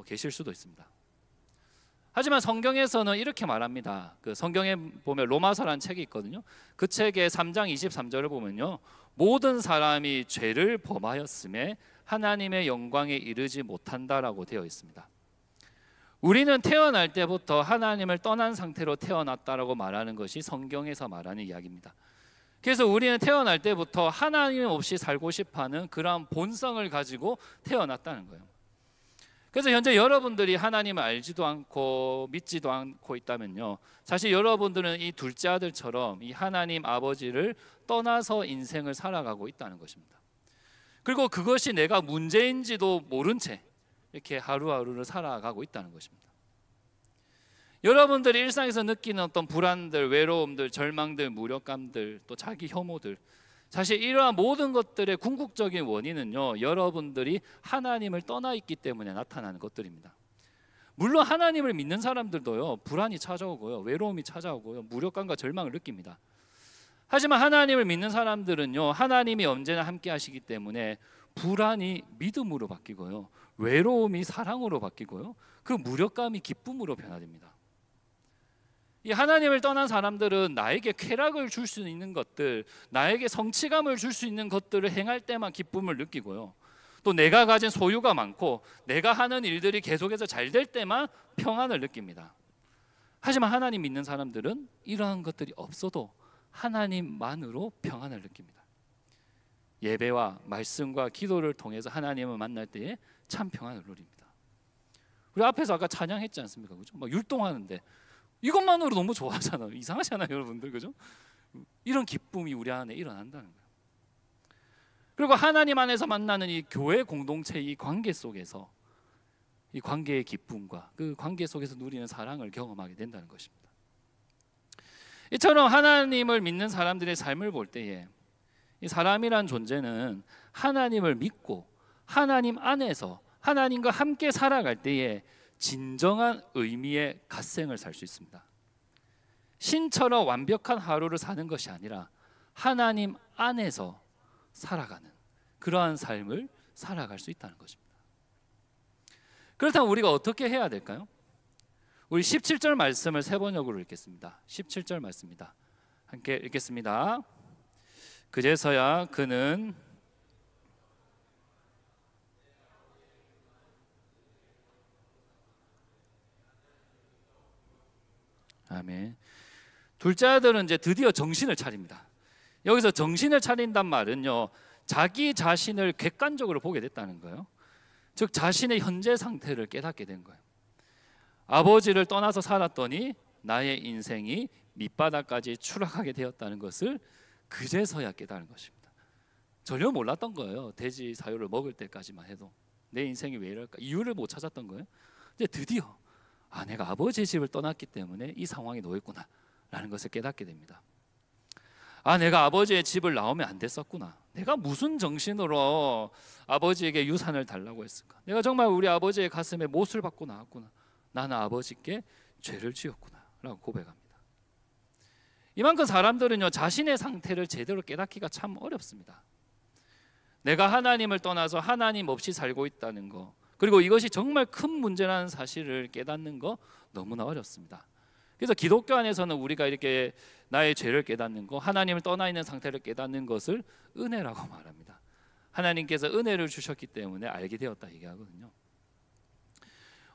계실 수도 있습니다. 하지만 성경에서는 이렇게 말합니다. 그 성경에 보면 로마서라는 책이 있거든요. 그 책의 3장 23절을 보면요, 모든 사람이 죄를 범하였음에 하나님의 영광에 이르지 못한다라고 되어 있습니다. 우리는 태어날 때부터 하나님을 떠난 상태로 태어났다라고 말하는 것이 성경에서 말하는 이야기입니다. 그래서 우리는 태어날 때부터 하나님 없이 살고 싶어하는 그러한 본성을 가지고 태어났다는 거예요. 그래서 현재 여러분들이 하나님을 알지도 않고 믿지도 않고 있다면요, 사실 여러분들은 이 둘째 아들처럼 이 하나님 아버지를 떠나서 인생을 살아가고 있다는 것입니다. 그리고 그것이 내가 문제인지도 모른 채 이렇게 하루하루를 살아가고 있다는 것입니다. 여러분들이 일상에서 느끼는 어떤 불안들, 외로움들, 절망들, 무력감들, 또 자기 혐오들, 사실 이러한 모든 것들의 궁극적인 원인은요, 여러분들이 하나님을 떠나 있기 때문에 나타나는 것들입니다. 물론 하나님을 믿는 사람들도요, 불안이 찾아오고요, 외로움이 찾아오고요, 무력감과 절망을 느낍니다. 하지만 하나님을 믿는 사람들은요, 하나님이 언제나 함께 하시기 때문에 불안이 믿음으로 바뀌고요, 외로움이 사랑으로 바뀌고요, 그 무력감이 기쁨으로 변화됩니다. 이 하나님을 떠난 사람들은 나에게 쾌락을 줄 수 있는 것들, 나에게 성취감을 줄 수 있는 것들을 행할 때만 기쁨을 느끼고요, 또 내가 가진 소유가 많고 내가 하는 일들이 계속해서 잘 될 때만 평안을 느낍니다. 하지만 하나님 믿는 사람들은 이러한 것들이 없어도 하나님만으로 평안을 느낍니다. 예배와 말씀과 기도를 통해서 하나님을 만날 때에 참 평안을 누립니다. 우리 앞에서 아까 찬양했지 않습니까? 그죠? 막 율동하는데 이것만으로 너무 좋아하잖아요. 이상하잖아요, 여러분들, 그죠? 이런 기쁨이 우리 안에 일어난다는 거예요. 그리고 하나님 안에서 만나는 이 교회 공동체, 이 관계 속에서 이 관계의 기쁨과 그 관계 속에서 누리는 사랑을 경험하게 된다는 것입니다. 이처럼 하나님을 믿는 사람들의 삶을 볼 때에 이 사람이란 존재는 하나님을 믿고 하나님 안에서 하나님과 함께 살아갈 때에 진정한 의미의 갓생을 살 수 있습니다. 신처럼 완벽한 하루를 사는 것이 아니라 하나님 안에서 살아가는 그러한 삶을 살아갈 수 있다는 것입니다. 그렇다면 우리가 어떻게 해야 될까요? 우리 17절 말씀을 세 번역으로 읽겠습니다. 17절 말씀입니다. 함께 읽겠습니다. 그제서야 그는 아멘. 둘째 아들은 이제 드디어 정신을 차립니다. 여기서 정신을 차린단 말은요, 자기 자신을 객관적으로 보게 됐다는 거예요. 즉 자신의 현재 상태를 깨닫게 된 거예요. 아버지를 떠나서 살았더니 나의 인생이 밑바닥까지 추락하게 되었다는 것을 그제서야 깨달은 것입니다. 전혀 몰랐던 거예요. 돼지 사료를 먹을 때까지만 해도 내 인생이 왜 이럴까 이유를 못 찾았던 거예요. 근데 드디어 내가 아버지의 집을 떠났기 때문에 이 상황이 놓였구나 라는 것을 깨닫게 됩니다. 내가 아버지의 집을 나오면 안 됐었구나. 내가 무슨 정신으로 아버지에게 유산을 달라고 했을까. 내가 정말 우리 아버지의 가슴에 못을 받고 나왔구나. 나는 아버지께 죄를 지었구나 라고 고백합니다. 이만큼 사람들은요, 자신의 상태를 제대로 깨닫기가 참 어렵습니다. 내가 하나님을 떠나서 하나님 없이 살고 있다는 거, 그리고 이것이 정말 큰 문제라는 사실을 깨닫는 거 너무나 어렵습니다. 그래서 기독교 안에서는 우리가 이렇게 나의 죄를 깨닫는 거, 하나님을 떠나 있는 상태를 깨닫는 것을 은혜라고 말합니다. 하나님께서 은혜를 주셨기 때문에 알게 되었다 얘기하거든요.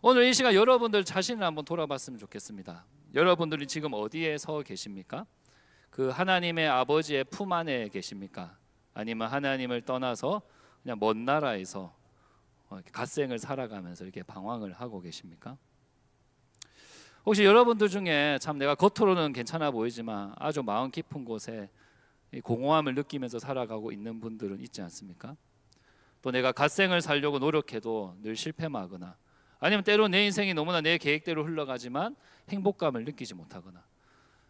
오늘 이 시간 여러분들 자신을 한번 돌아봤으면 좋겠습니다. 여러분들이 지금 어디에 서 계십니까? 그 하나님의 아버지의 품 안에 계십니까? 아니면 하나님을 떠나서 그냥 먼 나라에서 갓생을 살아가면서 이렇게 방황을 하고 계십니까? 혹시 여러분들 중에 참 내가 겉으로는 괜찮아 보이지만 아주 마음 깊은 곳에 공허함을 느끼면서 살아가고 있는 분들은 있지 않습니까? 또 내가 갓생을 살려고 노력해도 늘 실패하거나, 아니면 때로 내 인생이 너무나 내 계획대로 흘러가지만 행복감을 느끼지 못하거나,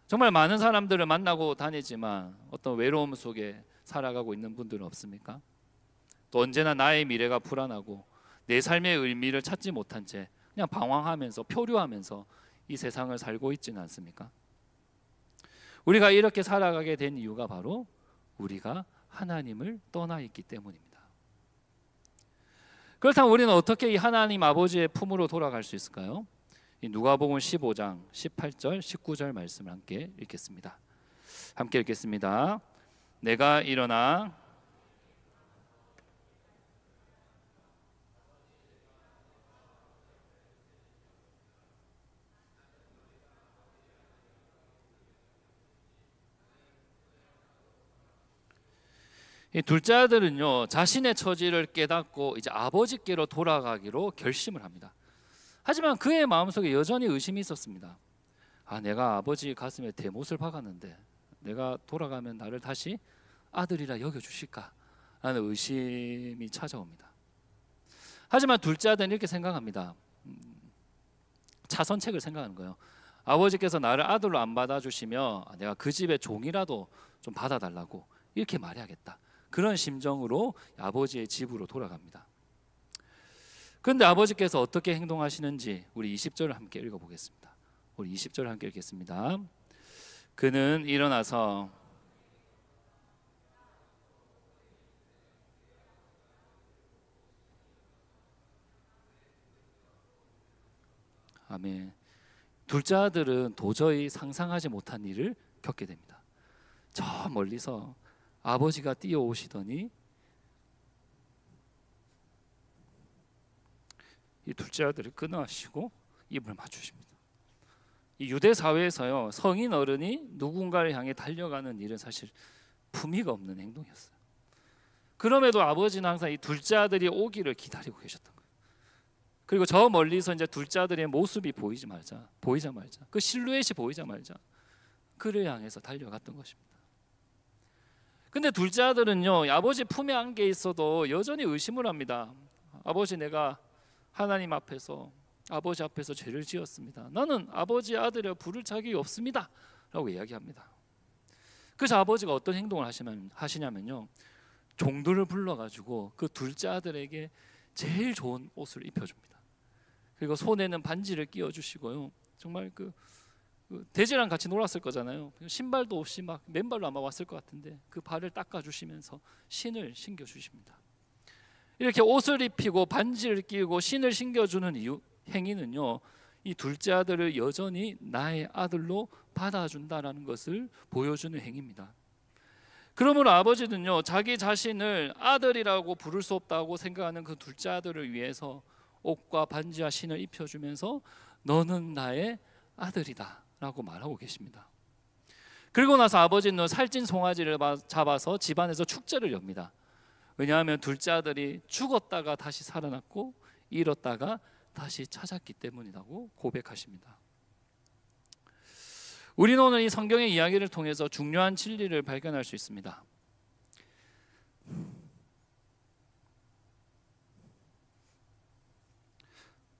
정말 많은 사람들을 만나고 다니지만 어떤 외로움 속에 살아가고 있는 분들은 없습니까? 또 언제나 나의 미래가 불안하고 내 삶의 의미를 찾지 못한 채 그냥 방황하면서 표류하면서 이 세상을 살고 있지는 않습니까? 우리가 이렇게 살아가게 된 이유가 바로 우리가 하나님을 떠나 있기 때문입니다. 그렇다면 우리는 어떻게 이 하나님 아버지의 품으로 돌아갈 수 있을까요? 이 누가복음 15장 18절 19절 말씀을 함께 읽겠습니다. 함께 읽겠습니다. 내가 일어나 이 둘째 아들은요, 자신의 처지를 깨닫고 이제 아버지께로 돌아가기로 결심을 합니다. 하지만 그의 마음속에 여전히 의심이 있었습니다. 내가 아버지 가슴에 대못을 박았는데 내가 돌아가면 나를 다시 아들이라 여겨주실까 라는 의심이 찾아옵니다. 하지만 둘째 아들은 이렇게 생각합니다. 차선책을 생각하는 거예요. 아버지께서 나를 아들로 안 받아주시면 내가 그 집의 종이라도 좀 받아달라고 이렇게 말해야겠다. 그런 심정으로 아버지의 집으로 돌아갑니다. 그런데 아버지께서 어떻게 행동하시는지 우리 20절을 함께 읽어보겠습니다. 우리 20절을 함께 읽겠습니다. 그는 일어나서 아멘. 둘째 아들은 도저히 상상하지 못한 일을 겪게 됩니다. 저 멀리서 아버지가 뛰어오시더니 이 둘째 아들을 끊어하시고 입을 맞추십니다. 이 유대 사회에서요, 성인 어른이 누군가를 향해 달려가는 일은 사실 품위가 없는 행동이었어요. 그럼에도 아버지는 항상 이 둘째 아들이 오기를 기다리고 계셨던 거예요. 그리고 저 멀리서 이제 둘째 아들의 모습이 보이자마자 그 실루엣이 보이자마자 그를 향해서 달려갔던 것입니다. 근데 둘째 아들은요, 아버지 품에 안겨 있어도 여전히 의심을 합니다. 아버지, 내가 하나님 앞에서 아버지 앞에서 죄를 지었습니다. 나는 아버지의 아들이라 부를 자격이 없습니다 라고 이야기합니다. 그래서 아버지가 어떤 행동을 하시냐면요, 종들을 불러가지고 그 둘째 아들에게 제일 좋은 옷을 입혀줍니다. 그리고 손에는 반지를 끼워주시고요, 정말 그 돼지랑 같이 놀았을 거잖아요. 신발도 없이 막 맨발로 아마 왔을 것 같은데 그 발을 닦아주시면서 신을 신겨주십니다. 이렇게 옷을 입히고 반지를 끼고 신을 신겨주는 행위는요, 이 둘째 아들을 여전히 나의 아들로 받아준다라는 것을 보여주는 행위입니다. 그러므로 아버지는요, 자기 자신을 아들이라고 부를 수 없다고 생각하는 그 둘째 아들을 위해서 옷과 반지와 신을 입혀주면서 너는 나의 아들이다 라고 말하고 계십니다. 그리고 나서 아버지는 살찐 송아지를 잡아서 집안에서 축제를 엽니다. 왜냐하면 둘째 아들이 죽었다가 다시 살아났고 잃었다가 다시 찾았기 때문이라고 고백하십니다. 우리는 오늘 이 성경의 이야기를 통해서 중요한 진리를 발견할 수 있습니다.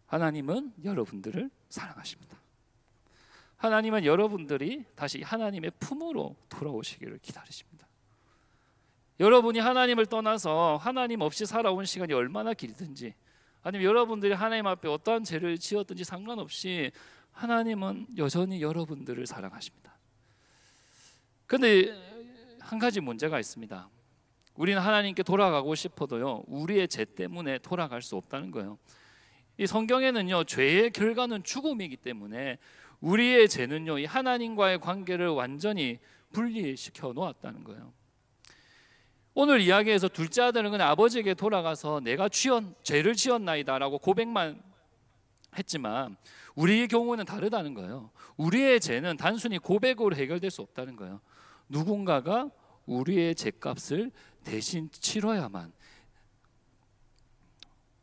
하나님은 여러분들을 사랑하십니다. 하나님은 여러분들이 다시 하나님의 품으로 돌아오시기를 기다리십니다. 여러분이 하나님을 떠나서 하나님 없이 살아온 시간이 얼마나 길든지, 아니면 여러분들이 하나님 앞에 어떠한 죄를 지었든지 상관없이 하나님은 여전히 여러분들을 사랑하십니다. 그런데 한 가지 문제가 있습니다. 우리는 하나님께 돌아가고 싶어도요, 우리의 죄 때문에 돌아갈 수 없다는 거예요. 이 성경에는요, 죄의 결과는 죽음이기 때문에 우리의 죄는요, 이 하나님과의 관계를 완전히 분리시켜 놓았다는 거예요. 오늘 이야기에서 둘째 아들은 그냥 아버지에게 돌아가서 내가 죄를 지었나이다라고 고백만 했지만 우리의 경우는 다르다는 거예요. 우리의 죄는 단순히 고백으로 해결될 수 없다는 거예요. 누군가가 우리의 죄값을 대신 치러야만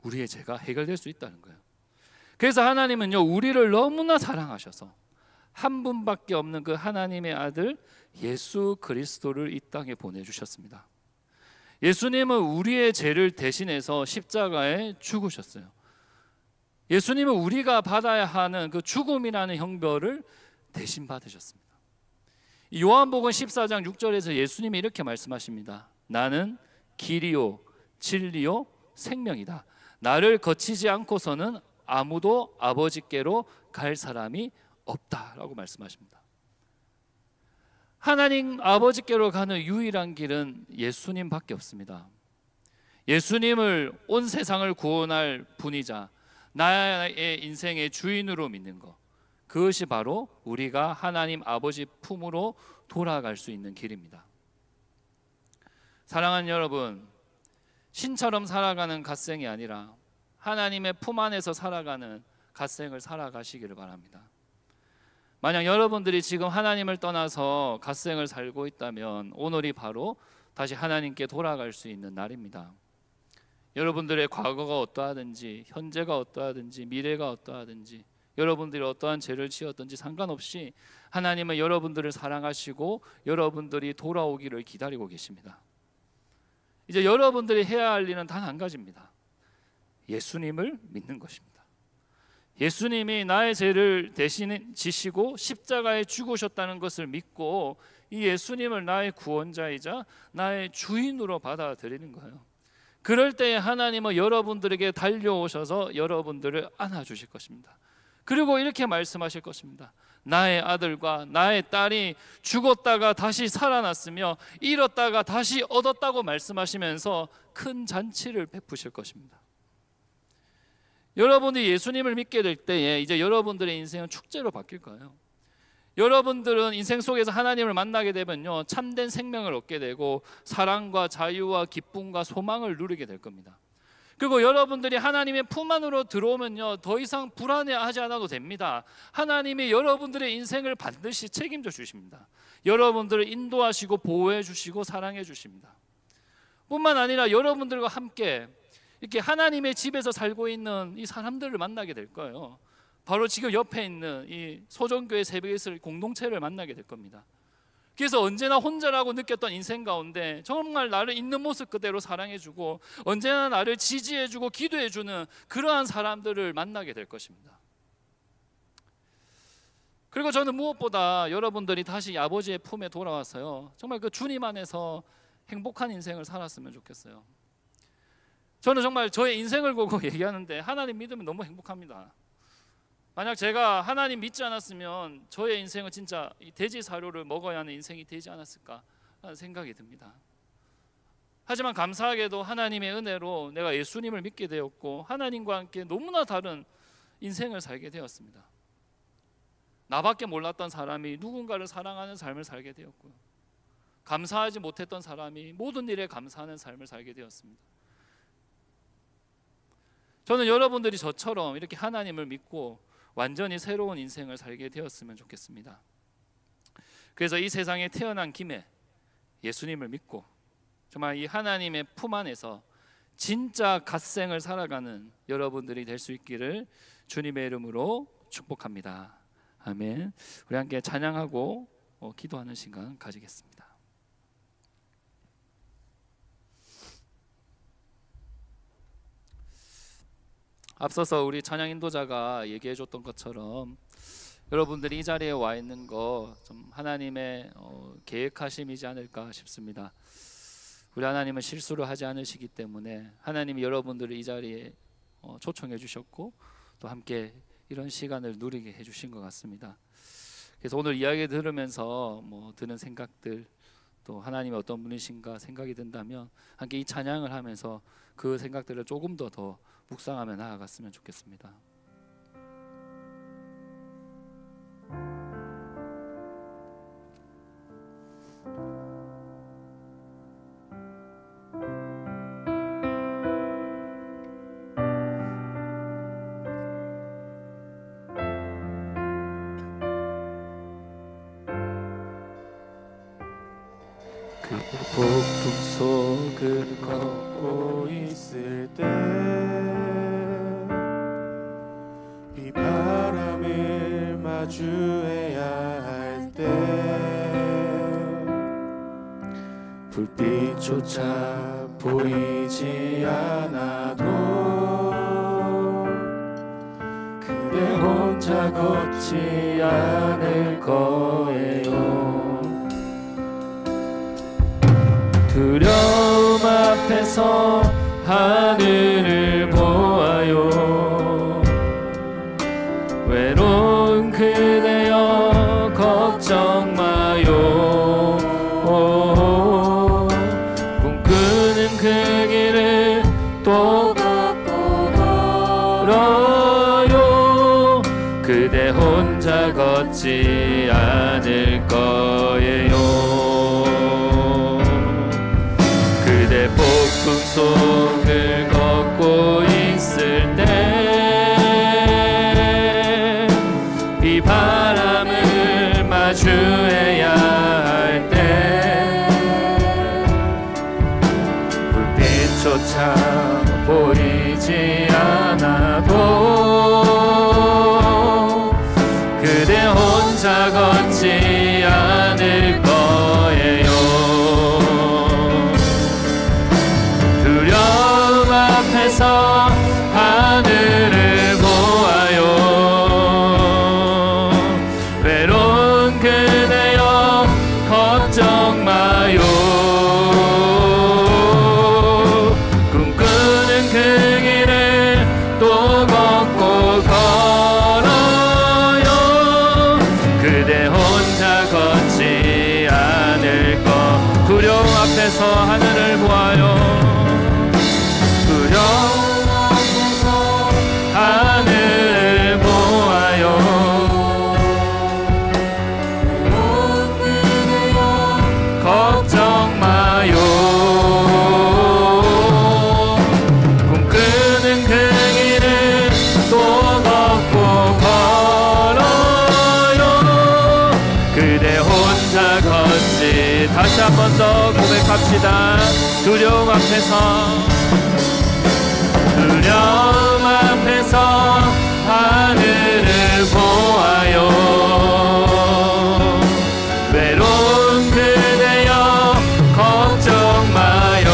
우리의 죄가 해결될 수 있다는 거예요. 그래서 하나님은요, 우리를 너무나 사랑하셔서 한 분밖에 없는 그 하나님의 아들 예수 그리스도를 이 땅에 보내주셨습니다. 예수님은 우리의 죄를 대신해서 십자가에 죽으셨어요. 예수님은 우리가 받아야 하는 그 죽음이라는 형벌을 대신 받으셨습니다. 요한복음 14장 6절에서 예수님이 이렇게 말씀하십니다. 나는 길이요 진리요 생명이다. 나를 거치지 않고서는 아무도 아버지께로 갈 사람이 없다라고 말씀하십니다. 하나님 아버지께로 가는 유일한 길은 예수님밖에 없습니다. 예수님을 온 세상을 구원할 분이자 나의 인생의 주인으로 믿는 것, 그것이 바로 우리가 하나님 아버지 품으로 돌아갈 수 있는 길입니다. 사랑하는 여러분, 신처럼 살아가는 갓생이 아니라 하나님의 품 안에서 살아가는 갓생을 살아가시기를 바랍니다. 만약 여러분들이 지금 하나님을 떠나서 갓생을 살고 있다면 오늘이 바로 다시 하나님께 돌아갈 수 있는 날입니다. 여러분들의 과거가 어떠하든지 현재가 어떠하든지 미래가 어떠하든지 여러분들이 어떠한 죄를 지었든지 상관없이 하나님은 여러분들을 사랑하시고 여러분들이 돌아오기를 기다리고 계십니다. 이제 여러분들이 해야 할 일은 단 한 가지입니다. 예수님을 믿는 것입니다. 예수님이 나의 죄를 대신 지시고 십자가에 죽으셨다는 것을 믿고 이 예수님을 나의 구원자이자 나의 주인으로 받아들이는 거예요. 그럴 때 하나님은 여러분들에게 달려오셔서 여러분들을 안아주실 것입니다. 그리고 이렇게 말씀하실 것입니다. 나의 아들과 나의 딸이 죽었다가 다시 살아났으며 잃었다가 다시 얻었다고 말씀하시면서 큰 잔치를 베푸실 것입니다. 여러분이 예수님을 믿게 될 때에 이제 여러분들의 인생은 축제로 바뀔 거예요. 여러분들은 인생 속에서 하나님을 만나게 되면요, 참된 생명을 얻게 되고 사랑과 자유와 기쁨과 소망을 누리게 될 겁니다. 그리고 여러분들이 하나님의 품 안으로 들어오면요, 더 이상 불안해하지 않아도 됩니다. 하나님이 여러분들의 인생을 반드시 책임져 주십니다. 여러분들을 인도하시고 보호해 주시고 사랑해 주십니다. 뿐만 아니라 여러분들과 함께 이렇게 하나님의 집에서 살고 있는 이 사람들을 만나게 될 거예요. 바로 지금 옆에 있는 이 소정교회 새벽에 있을 공동체를 만나게 될 겁니다. 그래서 언제나 혼자라고 느꼈던 인생 가운데 정말 나를 있는 모습 그대로 사랑해주고 언제나 나를 지지해주고 기도해주는 그러한 사람들을 만나게 될 것입니다. 그리고 저는 무엇보다 여러분들이 다시 아버지의 품에 돌아와서요, 정말 그 주님 안에서 행복한 인생을 살았으면 좋겠어요. 저는 정말 저의 인생을 보고 얘기하는데 하나님 믿으면 너무 행복합니다. 만약 제가 하나님 믿지 않았으면 저의 인생은 진짜 이 돼지 사료를 먹어야 하는 인생이 되지 않았을까 하는 생각이 듭니다. 하지만 감사하게도 하나님의 은혜로 내가 예수님을 믿게 되었고 하나님과 함께 너무나 다른 인생을 살게 되었습니다. 나밖에 몰랐던 사람이 누군가를 사랑하는 삶을 살게 되었고요. 감사하지 못했던 사람이 모든 일에 감사하는 삶을 살게 되었습니다. 저는 여러분들이 저처럼 이렇게 하나님을 믿고 완전히 새로운 인생을 살게 되었으면 좋겠습니다. 그래서 이 세상에 태어난 김에 예수님을 믿고 정말 이 하나님의 품 안에서 진짜 갓생을 살아가는 여러분들이 될 수 있기를 주님의 이름으로 축복합니다. 아멘. 우리 함께 찬양하고 기도하는 시간 가지겠습니다. 앞서서 우리 찬양 인도자가 얘기해 줬던 것처럼 여러분들이 이 자리에 와 있는 거 좀 하나님의 계획하심이지 않을까 싶습니다. 우리 하나님은 실수를 하지 않으시기 때문에 하나님이 여러분들을 이 자리에 초청해 주셨고 또 함께 이런 시간을 누리게 해주신 것 같습니다. 그래서 오늘 이야기 들으면서 드는 생각들 또 하나님이 어떤 분이신가 생각이 든다면 함께 이 찬양을 하면서 그 생각들을 조금 더 묵상하며 나아갔으면 좋겠습니다. 폭풍 속을 걷고 있을 때 비바람을 마주해야 할 때 불빛조차 보이지 않아도 그대 혼자 걷지 않을 거예요. 두려움 앞에서 하늘을 보아요. 외로운 그대여 걱정 마요. 꿈꾸는 그 길을 또 걷고 걸어요. 그대 혼자 걷지 않을 거예요. 폭풍 속을 걷고 있을 때 비바람을 마주해야 할 때 불빛조차 보이지 않아도 그대 혼자 걷지 않을 거예요. 앞에서 하늘을 보아요. 외로운 그대여 걱정 마요. 꿈꾸는 그 길을 또 걷고 걸어요. 그대 혼자 걷지 않을 것. 두려움 앞에서 하늘을 보아요. 하늘을 보아요. 걱정 마요. 꿈꾸는 그 길을 또 걷고 걸어요. 그대 혼자 걷지. 다시 한 번 더 고백합시다. 두려움 앞에서 두려움 앞에서 하늘을 보아요. 외로운 그대여 걱정 마요.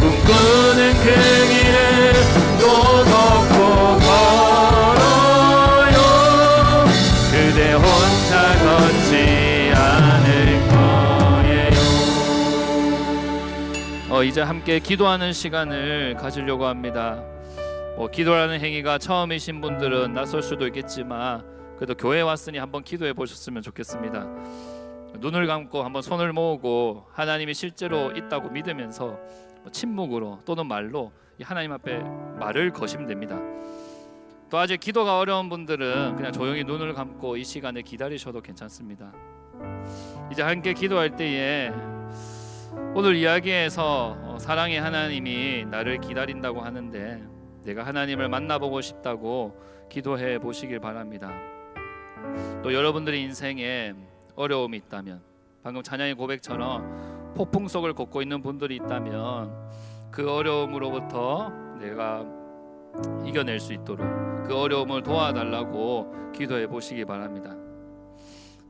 꿈꾸는 그 길을 또 걷고 걸어요. 그대 혼자 걷지 않을 거예요. 이제 함께 기도하는 시간을 가지려고 합니다. 기도라는 행위가 처음이신 분들은 낯설 수도 있겠지만 그래도 교회에 왔으니 한번 기도해 보셨으면 좋겠습니다. 눈을 감고 한번 손을 모으고 하나님이 실제로 있다고 믿으면서 침묵으로 또는 말로 이 하나님 앞에 말을 거시면 됩니다. 또 아직 기도가 어려운 분들은 그냥 조용히 눈을 감고 이 시간을 기다리셔도 괜찮습니다. 이제 함께 기도할 때에 오늘 이야기에서 사랑의 하나님이 나를 기다린다고 하는데 내가 하나님을 만나보고 싶다고 기도해 보시길 바랍니다. 또 여러분들의 인생에 어려움이 있다면, 방금 찬양의 고백처럼 폭풍 속을 걷고 있는 분들이 있다면 그 어려움으로부터 내가 이겨낼 수 있도록 그 어려움을 도와달라고 기도해 보시기 바랍니다.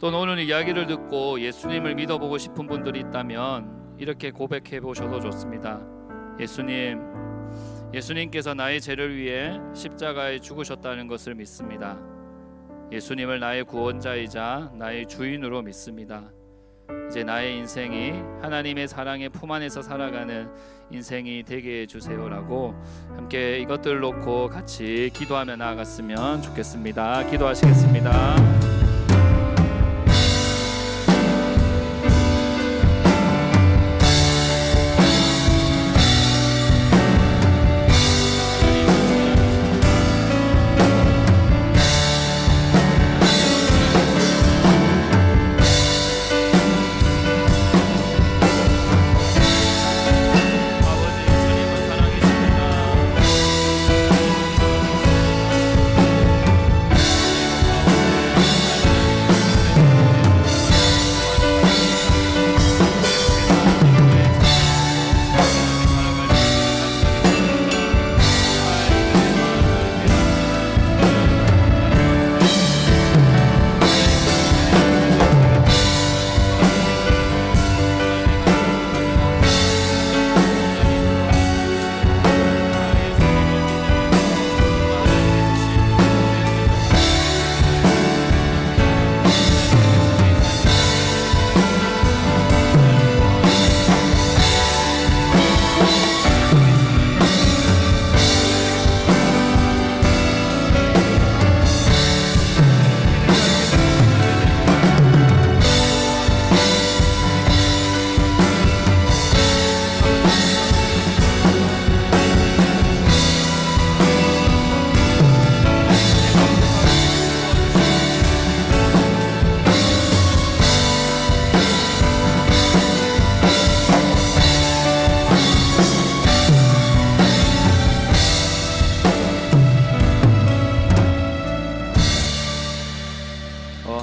또 오늘 이야기를 듣고 예수님을 믿어보고 싶은 분들이 있다면 이렇게 고백해 보셔도 좋습니다. 예수님께서 나의 죄를 위해 십자가에 죽으셨다는 것을 믿습니다. 예수님을 나의 구원자이자 나의 주인으로 믿습니다. 이제 나의 인생이 하나님의 사랑의 품 안에서 살아가는 인생이 되게 해주세요라고 함께 이것들을 놓고 같이 기도하며 나아갔으면 좋겠습니다. 기도하시겠습니다.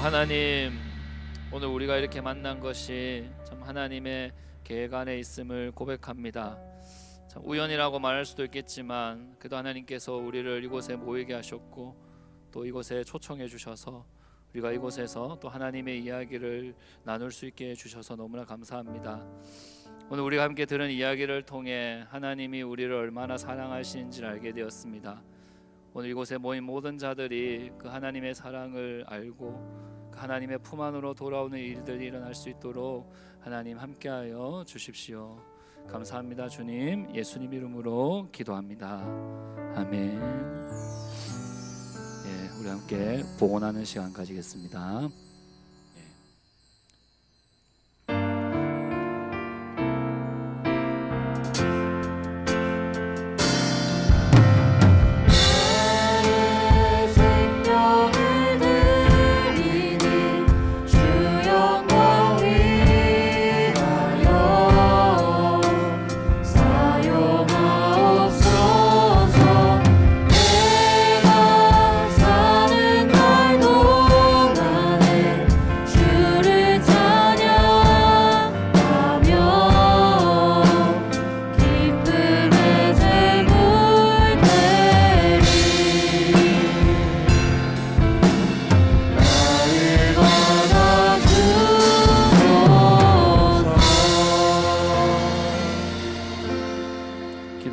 하나님, 오늘 우리가 이렇게 만난 것이 참 하나님의 계획 안에 있음을 고백합니다. 참 우연이라고 말할 수도 있겠지만 그래도 하나님께서 우리를 이곳에 모이게 하셨고 또 이곳에 초청해 주셔서 우리가 이곳에서 또 하나님의 이야기를 나눌 수 있게 해주셔서 너무나 감사합니다. 오늘 우리가 함께 들은 이야기를 통해 하나님이 우리를 얼마나 사랑하시는지를 알게 되었습니다. 오늘 이곳에 모인 모든 자들이 그 하나님의 사랑을 알고 그 하나님의 품 안으로 돌아오는 일들이 일어날 수 있도록 하나님 함께하여 주십시오. 감사합니다. 주님, 예수님 이름으로 기도합니다. 아멘. 예, 우리 함께 복원하는 시간 가지겠습니다.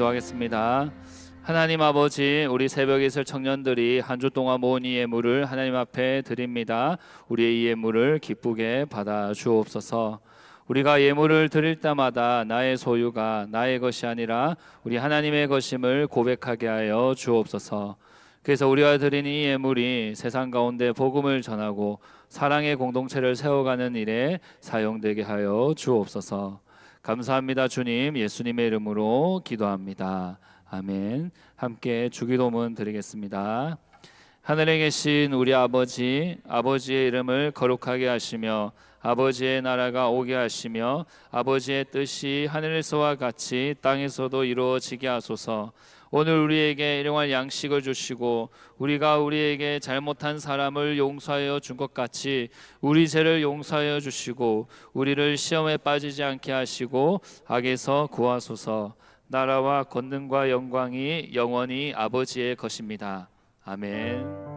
기도하겠습니다. 하나님 아버지, 우리 새벽에 있을 청년들이 한 주 동안 모은 이 예물을 하나님 앞에 드립니다. 우리의 이 예물을 기쁘게 받아 주옵소서. 우리가 예물을 드릴 때마다 나의 소유가 나의 것이 아니라 우리 하나님의 것임을 고백하게 하여 주옵소서. 그래서 우리가 드린 이 예물이 세상 가운데 복음을 전하고 사랑의 공동체를 세워가는 일에 사용되게 하여 주옵소서. 감사합니다. 주님, 예수님의 이름으로 기도합니다. 아멘. 함께 주기도문 드리겠습니다. 하늘에 계신 우리 아버지, 아버지의 이름을 거룩하게 하시며 아버지의 나라가 오게 하시며 아버지의 뜻이 하늘에서와 같이 땅에서도 이루어지게 하소서. 오늘 우리에게 일용할 양식을 주시고 우리가 우리에게 잘못한 사람을 용서하여 준 것 같이 우리 죄를 용서하여 주시고 우리를 시험에 빠지지 않게 하시고 악에서 구하소서. 나라와 권능과 영광이 영원히 아버지의 것입니다. 아멘.